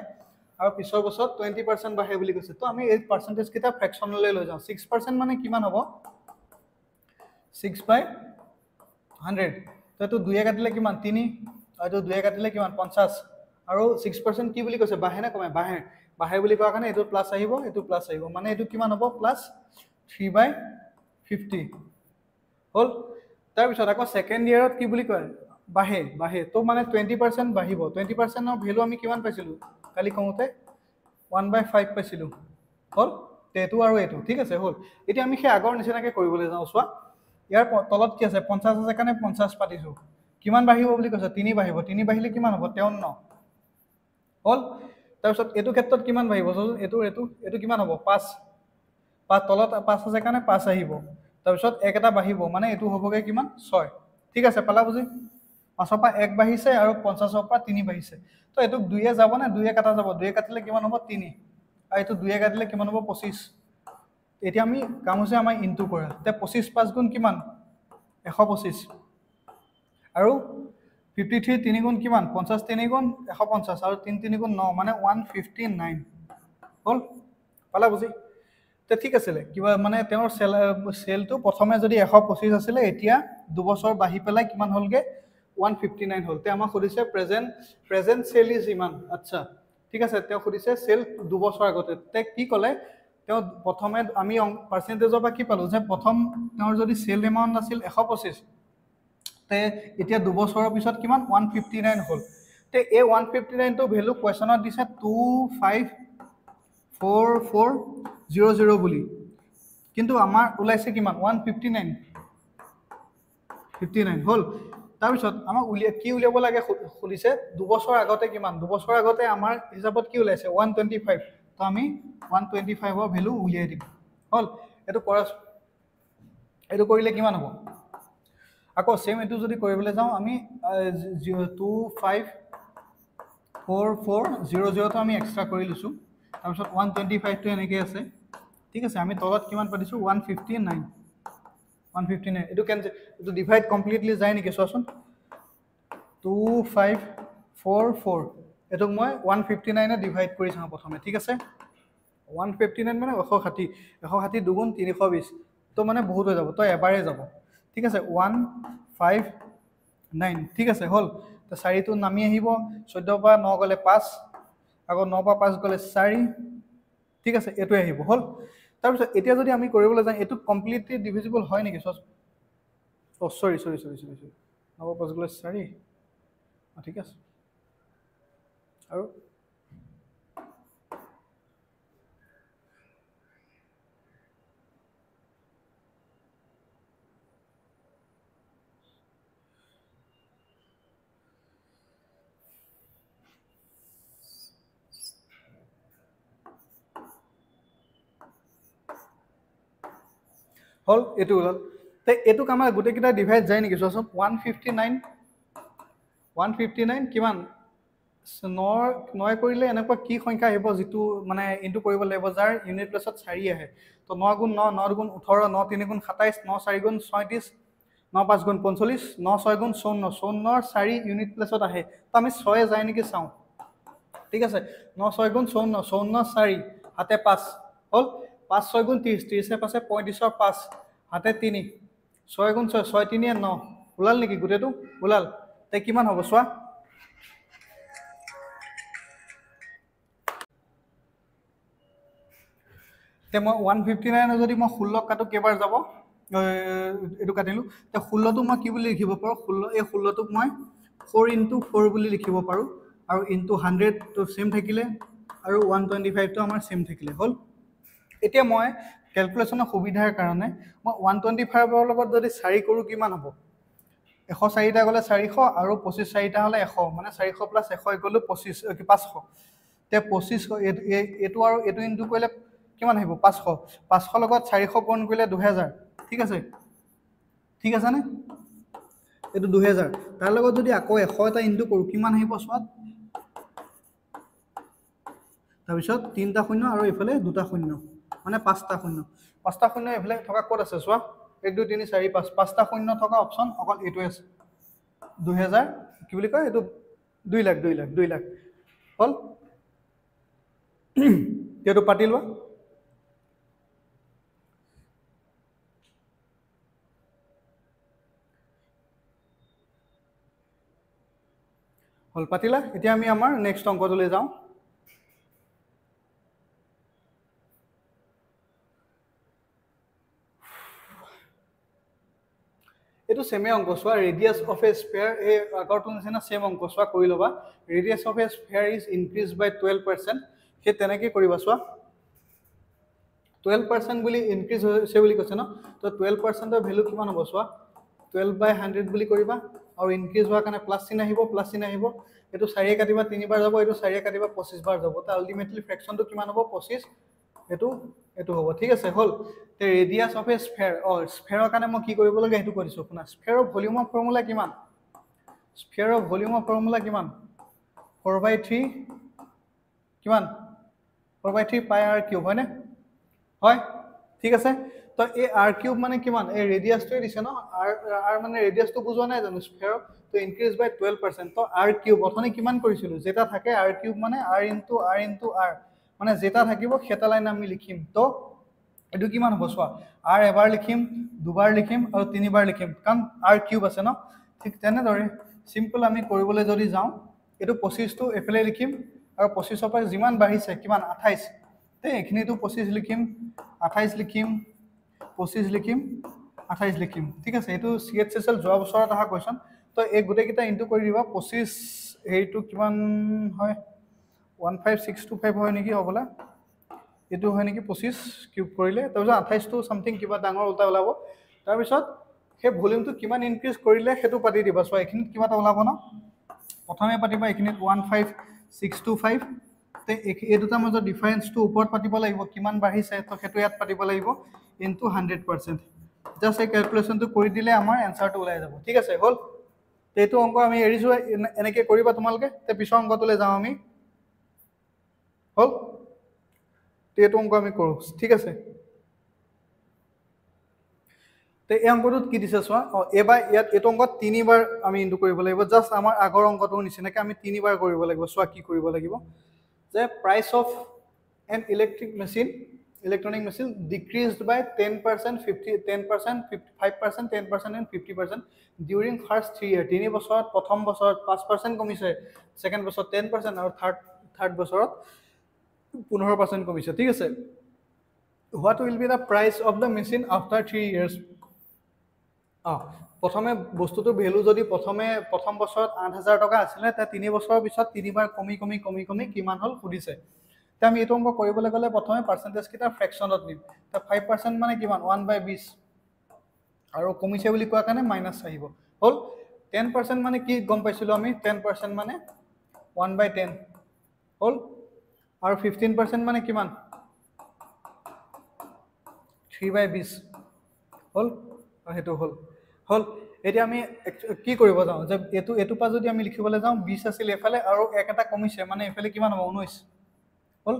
আৰু পিছৰ বছৰত 20% বাঢ়ে বুলি কৈছে তো আমি এই পাৰ্চেন্টেজ কিটা ফ্ৰেকশনলৈ লৈ যাওঁ 6% মানে কিমান হ'ব 6/100 তো এটো 2 কাটিলে কিমান 3 আৰু 2 কাটিলে কিমান 50 আৰু 6% কি বুলি কৈছে বাঢ়ে না কমে বাঢ়ে বাঢ়ে বুলি কোৱা কাৰণে এটো প্লাস আহিব মানে এটো কিমান হ'ব প্লাস 3/50 হল তাৰ পিছত আকৌ সেকেন্ড ইয়াৰত কি বুলি কয় বাঢ়ে তো মানে 20% বাঢ়িব 20% ৰ ভ্যালু আমি কিমান পাইছিলো কালি কওঁতে 1/5 পাইছিলো হল তেটো আৰু এটো ঠিক আছে হল এতিয়া আমি সেই আগৰ নিচিনাকে কৰিবলৈ যাওঁ চোৱা ইয়াৰ তলত কি আছে 50 আছে কাৰণে 50 পাতিছো কিমান বাঢ়িব বুলি কৈছে 3 বাঢ়িব 3 বাঢ়িলে কিমান হ'ব 53 হল তাৰ পিছত এটো ক্ষেত্ৰত কিমান বাঢ়িব এটো কিমান হ'ব 5 তলত 5 আছে কাৰণে 5 আহিব তাৰ পিছত এক এটা বাঢ়িব মানে এটো হ'বগে কিমান 6 ঠিক আছে পালা বুজি 5 পৰা 1 বাঢ়িছে আৰু 50 পৰা 3 বাঢ়িছে তো এটো 2 এ যাব না 2 এ কাটা যাব 2 এ কাটিলে কিমান হ'ব 3 আৰু এটো 2 এ কাটিলে কিমান হ'ব 25 এতিয়া আমি কাম হৈছে আমাৰ ইনটু কৰা তে 25 5 গুণ কিমান 125 আৰু 53 3 গুণ কিমান 50 3 গুণ 150 আৰু 3 3 গুণ 9 মানে 159 হল পালা বুজি তে ঠিক আছে কিবা মানে তেওঁৰ সেলটো প্ৰথমে যদি 125 আছিল এতিয়া 2 বছৰ বাঢ়ি পেলাই কিমান হলগে 159 হল তে আমাক খুদিছে প্ৰেজেন্ট সেল ইজ ইমান আচ্ছা ঠিক আছে তেওঁ খুদিছে সেল 2 বছৰ আগতে তে কি কলে তেওঁ প্ৰথমে আমি পাৰ্চেন্টেজৰ পৰা কি পালো যে প্ৰথম তেওঁৰ যদি সেল এমাউন্ট আছিল 125 তে এতিয়া 2 বছৰৰ পিছত কিমান 159 হল তে এই 159 টো ভ্যালু কোৱেশ্চনত দিছে 254400 বুলি কিন্তু আমাৰ ওলাইছে কিমান 159 হল তাৰ পিছত আমাক কি উলিয়াব লাগে খুলিছে 2 বছৰ আগতে কিমান 2 বছৰ আগতে আমাৰ হিচাপত কি ওলাইছে 125 তো আমি 125 ৰ ভ্যালু উলিয়াই দিম হল এটো কৰিলে কিমান হ'ব আকৌ সেম এটো যদি কৰিবলৈ যাওঁ আমি 254400 তো আমি এক্সট্ৰা কৰি লিছো তাৰ পিছত 125 টো এনেকৈ আছে ঠিক আছে আমি তলত কিমান পাতিছো 159 এটো ডিভাইড কমপ্লিটলি যায় নেকি চোৱাচোন 2544 এটোক মই 159 এ ডিভাইড কৰি চাওঁ প্ৰথমে ঠিক আছে 159 মানে 160 দুগুণ 320 তো মানে বহুত হৈ যাব তো এবাৰে যাব ঠিক আছে 159 ঠিক আছে হল তো 4 টো নামি আহিব 14 পৰা 9 গলে 5 আকৌ 9 পৰা 5 গলে 4 ঠিক আছে এটো আহিব হল তাৰ পিছত এতিয়া যদি আমি কৰিবলৈ যাওঁ এটো কমপ্লিটলি ডিভিজিবল হয় নেকি সৰি 9 পৰা 5 গলে 4 ঠিক আছে আৰু হল এটো ওলাল তে এটো কামা গুটে কিটা ডিভাইড যায় নেকি চোৱাচোন 159 কিমান 9 কৰিলে এনেকুৱা কি সংখ্যা আহিব যেটো মানে ইনটু কৰিব লাগিব যাৰ ইউনিট প্লেছত 4 আহে তো 9 গুণ 9 9 গুণ 18 9 3 গুণ 27 9 4 গুণ 37 9 5 গুণ 45 9 6 গুণ 54 54 4 ইউনিট প্লেছত আহে তো আমি 6 যায় নেকি চাও ঠিক আছে 9 6 গুণ 54 54 4 হাতে 5 হল 5 6 গুণ 30 30 এ পাছে 35 ৰ 5 হাতে 3 6 গুণ 6 6 3 9 ওলাল নেকি গুটেটো ওলাল তে কিমান হ'ব চোৱা তে মই 159 যদি মই 16 কাটো কেবাৰ যাব এটো কাটিলো তে 16 টো মই কি বুলি লিখিব পাৰো 16 এই 16 টোক মই 4 * 4 বুলি লিখিব পাৰো আৰু ইনটু 100 তো সেম থাকিলে আৰু 125 তো আমাৰ সেম থাকিলে হল এতিয়া মই ক্যালকুলেশনৰ সুবিধাৰ কাৰণে মই 125 ৰ লগত যদি 4 কৰো কিমান হ'ব 104 টা গলে 400 আৰু 25 4টা হলে 100 মানে 400 + 100 গলো 25 500 তে 25 এটো আৰু এটো ইনটু কৰিলে কিমান আহিব 500 500 লগত 400 গুণ কৰিলে 2000 ঠিক আছে নে এটো 2000 তাৰ লগত যদি আকৌ 100 টা ইনটু কৰো কিমান আহিব সোৱাত তাৰ পিছত 3টা শূন্য আৰু ইফালে 2টা শূন্য মানে 5টা শূন্য 5টা শূন্য এফালে থকা ক'ত আছে চোৱা 1 2 3 4 5 5টা শূন্য থকা অপচন অকল এইটোৱে আছে 2000 কি বুলি কয় এইটো 2 লাখ 2 লাখ 2 লাখ হল এইটো পাতি লোৱা হল পাতিলা এতিয়া আমি আমাৰ নেক্সট অংকটোলৈ যাওঁ এটো সেমে অংক সোয়া ৰেডিয়াস অফ এ স্ফিয়াৰ এ আগৰটো নিচিনা সেম অংক সোয়া কৰি লবা ৰেডিয়াস of A sphere is increase বাই 12% হে তেনেকে কৰিবা সোয়া 12% বুলি ইনক্ৰিজ হৈছে বুলি কৈছে ন তো 12% ৰ ভ্যালু কিমান হ'ব সোয়া 12/100 বুলি কৰিবা আৰু ইনক্ৰিজ হোৱা কাৰণে প্লাস চিন আহিব এটো 4 কাটিবা 3 বাৰ যাব এটো 4 কাটিবা 25 বাৰ যাব তা আলটিমেটলি ফ্র্যাকশনটো কিমান হ'ব 25 এটো হ'ব ঠিক আছে হল তে ৰেডিয়াস অফ এ স্ফিয়াৰ স্ফিয়াৰৰ কাৰণে মই কি কৰিব লাগে হেতু কৰিছো শুনা স্ফিয়াৰৰ ভলিউমৰ ফৰ্মুলা কিমান স্ফিয়াৰৰ ভলিউমৰ ফৰ্মুলা কিমান 4/3 কিমান 4/3 পাই r কিউব হয়নে হয় ঠিক আছে তো এই r কিউব মানে কিমান এই ৰেডিয়াসটো দিছে ন r মানে ৰেডিয়াসটো বুজোৱা নাই জানো স্ফিয়াৰ তো ইনক্ৰিজ বাই 12% তো r কিউব অথনি কিমান কৰিছিলো যেটা থাকে r কিউব মানে r * r মানে যেটা থাকিব সেটা লাইন আমি লিখিম তো এটো কিমান হ'ব সোয়া r এবাৰ লিখিম দুবাৰ লিখিম আৰু তিনিবাৰ লিখিম কাৰণ r কিউব আছে ন ঠিক তেনে দৰে সিম্পল আমি কৰিবলৈ যদি যাওঁ এটো 25 টো এফালে লিখিম আৰু 25 ৰ পৰা যিমান বাঢ়িছে কিমান 28 তে এখিনিটো 25 লিখিম 28 লিখিম 25 লিখিম 28 লিখিম ঠিক আছে এটো সিএচএসএল যোৱা বছৰত আহা কোৱেশ্চন তো এই গুটে কিটা ইনটু কৰি দিবা 25 হেইটো কিমান হয় 15625 হয় নেকি হবলা এটো হয় নেকি 25 কিউব কৰিলে তাৰপিছত 28 টো সামথিং কিবা ডাঙৰ উল্টা ওলাব তাৰপিছত হে ভলিউমটো কিমান ইনক্ৰিজ কৰিলে হেতু পাতি দিবা সো এখিনিত কিবা টা ওলাব ন প্ৰথমে পাতিবা এখিনিত 15625 তে এই দুটা মাজৰ ডিফাৰেন্সটো ওপৰত পাতিব লাগিব কিমান বাঢ়িছে তো হেতু ইয়াত পাতিব লাগিব ইনটু 100% জাস্ট এই ক্যালকুলেশনটো কৰি দিলে আমাৰ আনসাৰটো ওলাই যাব ঠিক আছে হল তে এটো অংক আমি এৰিছো এনেকে কৰিবা তোমালকে তে পিছৰ অংকটোলৈ যাওঁ আমি হল এটো অংক আমি কৰো ঠিক আছে তে এই অংকটোত কি দিছে সোয়া এবাৰ ইয়াত এটো অংকত তিনিবাৰ আমি ইনটু কৰিব লাগিব জাস্ট আমাৰ আগৰ অংকটোৰ নিচিনাকে আমি তিনিবাৰ কৰিব লাগিব সোয়া কি কৰিব লাগিব যে price of N electronic machine decreased by 10% 10% 55% 10% and 50% during first 3 year 3 বছৰত প্ৰথম বছৰত 5% কমিছে সেকেন্ড বছৰত 10% আৰু থাৰ্ড বছৰত 15% কমিছে ঠিক আছে what will be the price of the machine after 3 years প্ৰথমে বস্তুটো ভ্যালু যদি প্ৰথম বছৰত 8000 টকা আছিল তে 3 বছৰৰ পিছত তিনিবাৰ কমি কিমান হল সুধিছে তে আমি এটো অংক কৰিবলৈ গলে প্ৰথমে পাৰ্সেন্টেজ কিটা ফ্ৰ্যাকশনত নিম তে 5% মানে কিমান 1/20 আৰু কমিছে বুলি কোৱা কাৰণে মাইনাস আহিব হল 10% মানে কি গম পাইছিলো আমি 10% মানে 1/10 হল আৰু 15% মানে কিমান 3/20 হল হেতু হল এতিয়া আমি কি কৰিব যাওঁ যে এটো পা যদি আমি লিখিবলৈ যাওঁ 20 আছিল এফালে আৰু এক এটা কমিছে মানে এফালে কিমান হ'ব 19 হল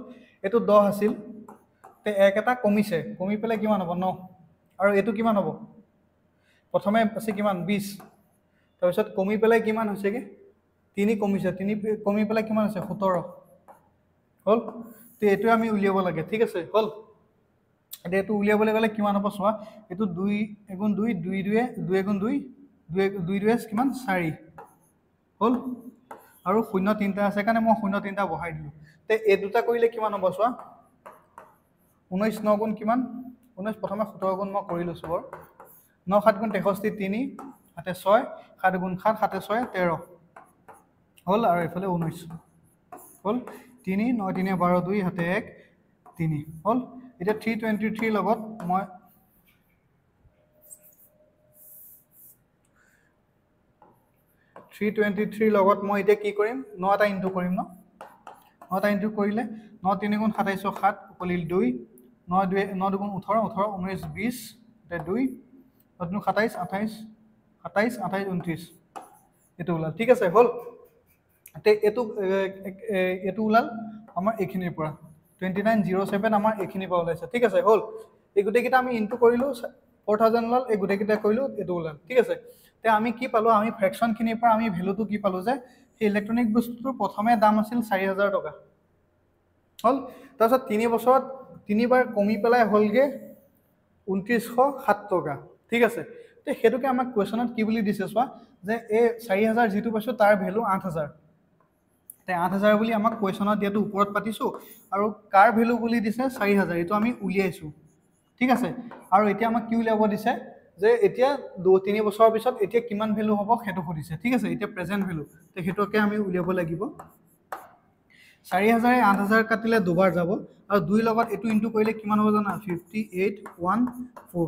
এটো 10 আছিল তে এক এটা কমিছে কমি পেলে কিমান হ'ব 9 আৰু এটো কিমান হ'ব প্ৰথমে আছে কিমান 20 তাৰপিছত কমি পেলে কিমান হৈছে কি 3 কমিছে 3 কমি পেলে কিমান আছে 17 হল তে এটো আমি উলিয়াব লাগে ঠিক আছে হল এটো উলিয়াবলৈ গলে কিমান হ'ব সোয়া এটো 2 * 2 2 2 2 * 2 2 2 কিমান 4 হল আৰু 0 3টা আছে কাৰণে মই 0 3টা বহাই দিলো তে এই দুটা কৰিলে কিমান হ'ব সোয়া 19 9 গুণ কিমান 19 প্ৰথমে 17 গুণ মই কৰি লৈছো বৰ 9 7 গুণ 63 3 হাতে 6 7 গুণ 7 হাতে 6 13 হল আৰু এফালে 19 হল 3 9 3 12 2 হাতে 1 3 হল এটা 323 লগত মই 323 লগত মই এটা কি কৰিম 9 টা ইনটু কৰিম ন 9 টা ইনটু কৰিলে 9 3 গুণ 27 7 কলিল 2 9 2 9 গুণ 18 18 19 20 তে 2 9 27 28 27 28 29 এটো ওলাল ঠিক আছে হল তে এটো ওলাল আমাৰ এখিনিৰ পৰা 2907 আমাৰ এইখিনি পৰা ওলাইছে ঠিক আছে হ'ল এই গোটেইকেইটা আমি ইনটু কৰিলো 4000 ওলাল এই গোটেইকেইটা কৰিলো এইটো ওলাল ঠিক আছে তে আমি কি পালো আমি ফ্ৰেকশনখিনিৰ পৰা আমি ভ্যালুটো কি পালো যে এই ইলেক্ট্ৰনিক বস্তুটোৰ প্ৰথমে দাম আছিল 4000 টকা হ'ল তাৰপিছত 3 বছৰত তিনিবাৰ কমি পেলাই হ'লগে 2907 টকা ঠিক আছে তে হেতুকে আমাক কোৱেশ্যনত কি বুলি দিছে চোৱা যে এই 4000 যেটো পাইছো তাৰ ভ্যালু 8000 তে 8000 বুলি আমাক কোৱেশ্যনত দিয়াটো ওপৰত পাতিছো আৰু কাৰ ভ্যালু বুলি দিছে 4000 এটো আমি উলিয়াইছো ঠিক আছে আৰু এতিয়া আমাক কি উলিয়াব দিছে যে এতিয়া 2-3 বছৰৰ পিছত এতিয়া কিমান ভ্যালু হ'ব হেতু খুদিছে ঠিক আছে এতিয়া প্ৰেজেন্ট ভ্যালু তে হেতুকে আমি উলিয়াব লাগিব 4000 8000 কাটিলে দুবাৰ যাব আৰু 2 লগত এটো ইনটু কৰিলে কিমান হ'ব জানা 5814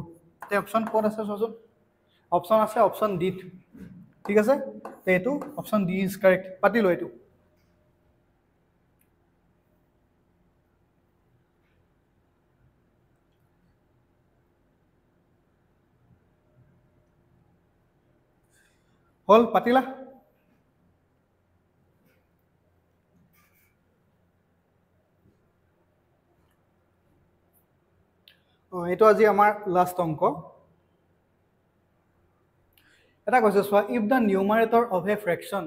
তে অপচন কোড আছে চোৱাচোন অপচন আছে অপচন ডি ঠিক আছে তে এটো অপচন ডি ইজ কাৰেক্ট পাতিলো এটো হল পাতিলা এটো আজি আমাৰ লাষ্ট অংক এটা কৈছে চোৱা if the numerator of a fraction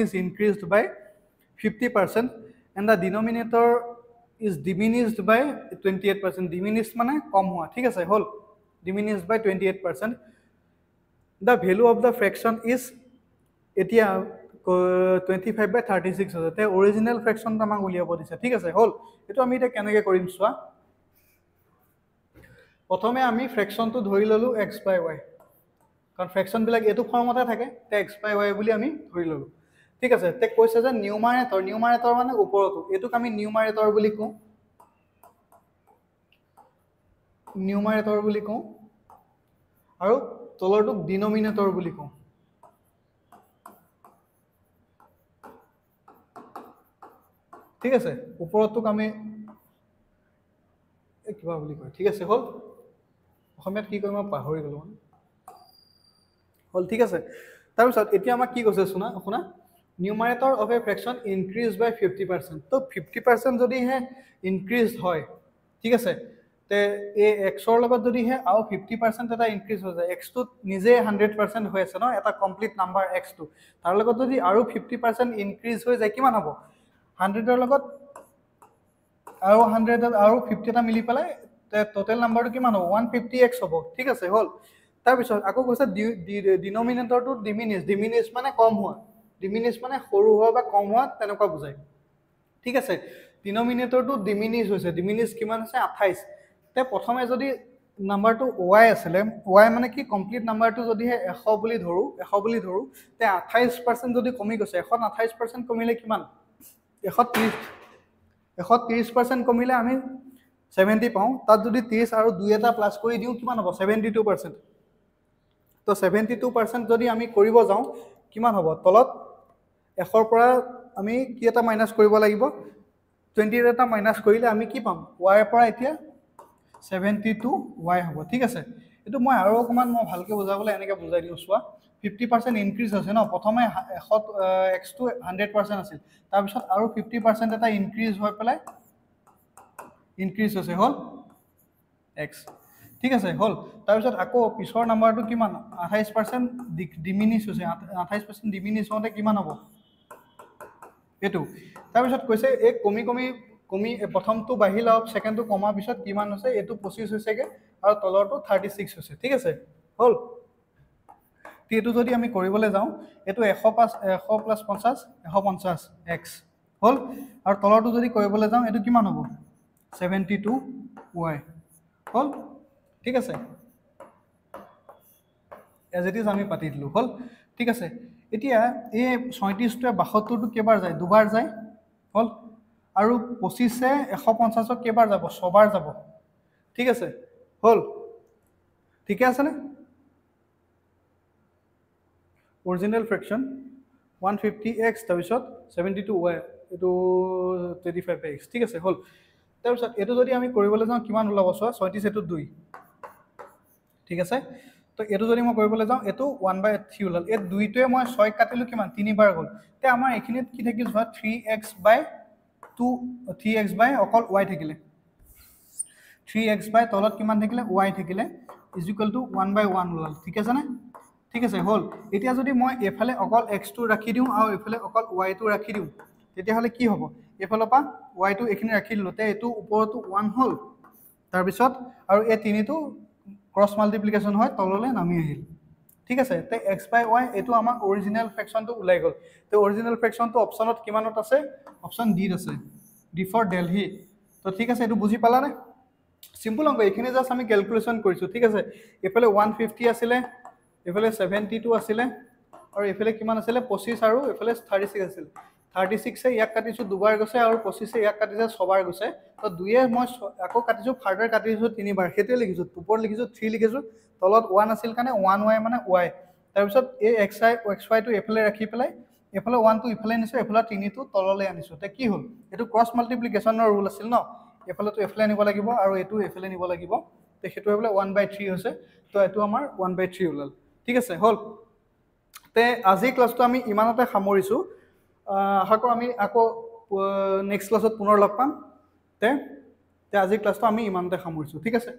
is increased by 50% and the denominator is diminished by 28% diminished মানে কম হোৱা ঠিক আছে হল diminished by 28% the value of the fraction is এতিয়া 25 by 36 আছে তে অৰিজিনাল ফ্ৰেকশন আমাক উলিয়াব দিছে ঠিক আছে হল এটো আমি এটা কেনেকৈ কৰিম চোৱা প্ৰথমে আমি ফ্ৰেকশনটো ধৰি ললো x by y কাৰণ ফ্ৰেকশন বিলাক এটো ফৰ্মতে থাকে তে x by y বুলি আমি ধৰি ললো ঠিক আছে তে কৈছে যে নিউমাৰেটৰ মানে ওপৰটো এটোক আমি নিউমাৰেটৰ বুলি কওঁ আৰু তলৰটোক ডিনোমিনেটৰ বুলি কওঁ ঠিক আছে ওপৰটোক আমি কিবা বুলি কয় ঠিক আছে হল অসমীয়াত কি কয় মই পাহৰি গলো হল ঠিক আছে তাৰ পিছত এতিয়া আমাক কি কৈছে শুনা numerator of a fraction increased by 50% তো 50% যদি হে ইনক্ৰিজ হয় ঠিক আছে তে এই x ৰ লগত যদি হে আৰু 50% এটা ইনক্ৰিজ হৈ যায় x টো নিজে 100% হৈ আছে ন এটা কমপ্লিট নাম্বাৰ x টো তাৰ লগত যদি আৰু 50% ইনক্ৰিজ হৈ যায় কিমান হ'ব 100 ৰ লগত আৰু 100 আৰু 50 টা মিলি পেলাই তে টোটাল নাম্বাৰটো কিমান হ'ব 150x হ'ব ঠিক আছে হল তাৰ পিছত আকৌ কৈছে ডিনোমিনেটৰটো ডিমিনিশ মানে কম হোৱা ডিমিনিশ মানে সৰু হোৱা বা কম হোৱা তেনেকুৱা বুজায় ঠিক আছে ডিনোমিনেটৰটো ডিমিনিশ হৈছে ডিমিনিশ কিমান আছে 28 তে প্ৰথমে যদি নাম্বাৰটো y আছিল y মানে কি কমপ্লিট নাম্বাৰটো যদি 100 বুলি ধৰো তে 28% যদি কমি গৈছে 128% কমিলে কিমান 130% কমিলে আমি 70 পাওঁ তাত যদি 30 আৰু 2 এটা প্লাস কৰি দিও কিমান হ'ব 72% তো 72% যদি আমি কৰিব যাওঁ কিমান হ'ব তলত 100 ৰ পৰা আমি কি এটা মাইনাস কৰিব লাগিব 20 এটা মাইনাস কৰিলে আমি কি পাম y ৰ পৰা এতিয়া 72y হ'ব ঠিক আছে এটো মই আৰু অকমান মই ভালকে বুজাবলৈ এনেকে বুজাই দিও চোৱা 50% ইনক্ৰিজ হৈছে ন প্ৰথমে 100 x টো 100% আছিল তাৰ পিছত আৰু 50% এটা ইনক্ৰিজ হৈ পেলাই ইনক্ৰিজ হৈছে হল x ঠিক আছে হল তাৰ পিছত আকৌ পিছৰ নাম্বাৰটো কিমান 28% ডিমিনিশ হৈছে 28% ডিমিনিশ হওঁতে কিমান হ'ব এটো তাৰ পিছত কৈছে এক কমি প্ৰথমটো বাহিলা সেকেন্ডটো কমা পিছত কিমান হৈছে এটো 25 হৈছেগে আৰু তলৰটো 36 হৈছে ঠিক আছে হল এটো যদি আমি কৰিবলৈ যাওঁ এটো 100 প্লাস 50 150 x হল আৰু তলৰটো যদি কৰিবলৈ যাওঁ এটো কিমান হ'ব 72y হল ঠিক আছে এজ ইট ইজ আমি পাতি দিলো হল ঠিক আছে এতিয়া এই 37 টো 72 টো কেবাৰ যায় দুবাৰ যায় হল আৰু 25 এ 150 ক কেবাৰ যাব 6 বাৰ যাব ঠিক আছে হল ঠিক আছে নে অৰিজিনাল ফ্ৰেকশন 150x তাৰ পিছত 72y এটো 35x ঠিক আছে হল তাৰ পিছত এটো যদি আমি কৰিবলৈ যাওঁ কিমান ওলাব 36 এটো 2 ঠিক আছে তো এইটো যদি মই কৰিবলৈ যাওঁ এইটো 1/3 ওলাল এই দুইটোৱে মই 6 কাটিলো কিমান 3 বাৰ গ'ল তে আমাৰ এইখিনিত কি থাকিল ধৰা 3x/2 3x বাই অকল y থাকিলে 3x বাই তলত কিমান থাকিলে y থাকিলে ইজ ইকুৱেল টু 1/1 ওলাল ঠিক আছে নে ঠিক আছে হল এতিয়া যদি মই এফালে অকল x টো ৰাখি দিওঁ আৰু এফালে অকল y টো ৰাখি দিওঁ তেতিয়াহ'লে কি হ'ব এফালৰ পৰা y টো এখিনি ৰাখি দিলো তে এটো ওপৰতো 1 হ'ল তাৰ পিছত আৰু এই তিনিটো ক্ৰস মাল্টিপ্লিকেশন হয় তললৈ নামি আহিল ঠিক আছে তে x/y এটো আমাৰ অৰিজিনাল ফ্ৰেকশনটো ওলাই গ'ল তে অৰিজিনাল ফ্ৰেকশনটো অপচনত কিমানত আছে অপচন ডি আছে ডি ফৰ দিল্লী তো ঠিক আছে এটো বুজি পালা নে সিম্পল অংক এখিনি জাস্ট আমি ক্যালকুলেশন কৰিছো ঠিক আছে এফালে 150 আছিল এফালে 72 আছিল আৰু এফালে কিমান আছিল 25 আৰু এফালে 36 আছিল 36 এ ইয়াক কাটিছো দুবাৰ গৈছে আৰু 25 এ ইয়াক কাটিছে ছবাৰ গৈছে তো দুয়ে মই আকৌ কাটিছো ফাৰ্দাৰ কাটিছো তিনিবাৰ হেতে লিখিছো ওপৰ লিখিছো 3 লিখিছো তলত 1 আছিল কাৰণে 1y মানে y তাৰ পিছত এই xy টো এফালে ৰাখি পেলাই এফালে 1 টো ইফালে নিছো এফালে 3 টো তললৈ আনিছো তে কি হ'ল এটো ক্ৰস মাল্টিপ্লিকেশনৰ ৰুল আছিল ন এফালে তো এফালে নিব লাগিব আৰু এটো এফালে নিব লাগিব তে হেতু হবলে 1/3 হৈছে তো এটো আমাৰ 1/3 ওলাল ঠিক আছে হল তে আজি ক্লাসটো আমি ইমানতে সামৰিছো আশা কৰো আমি আকৌ নেক্সট ক্লাছত পুনৰ লগ পাম তে আজি ক্লাসটো আমি ইমানতে সামৰিছো ঠিক আছে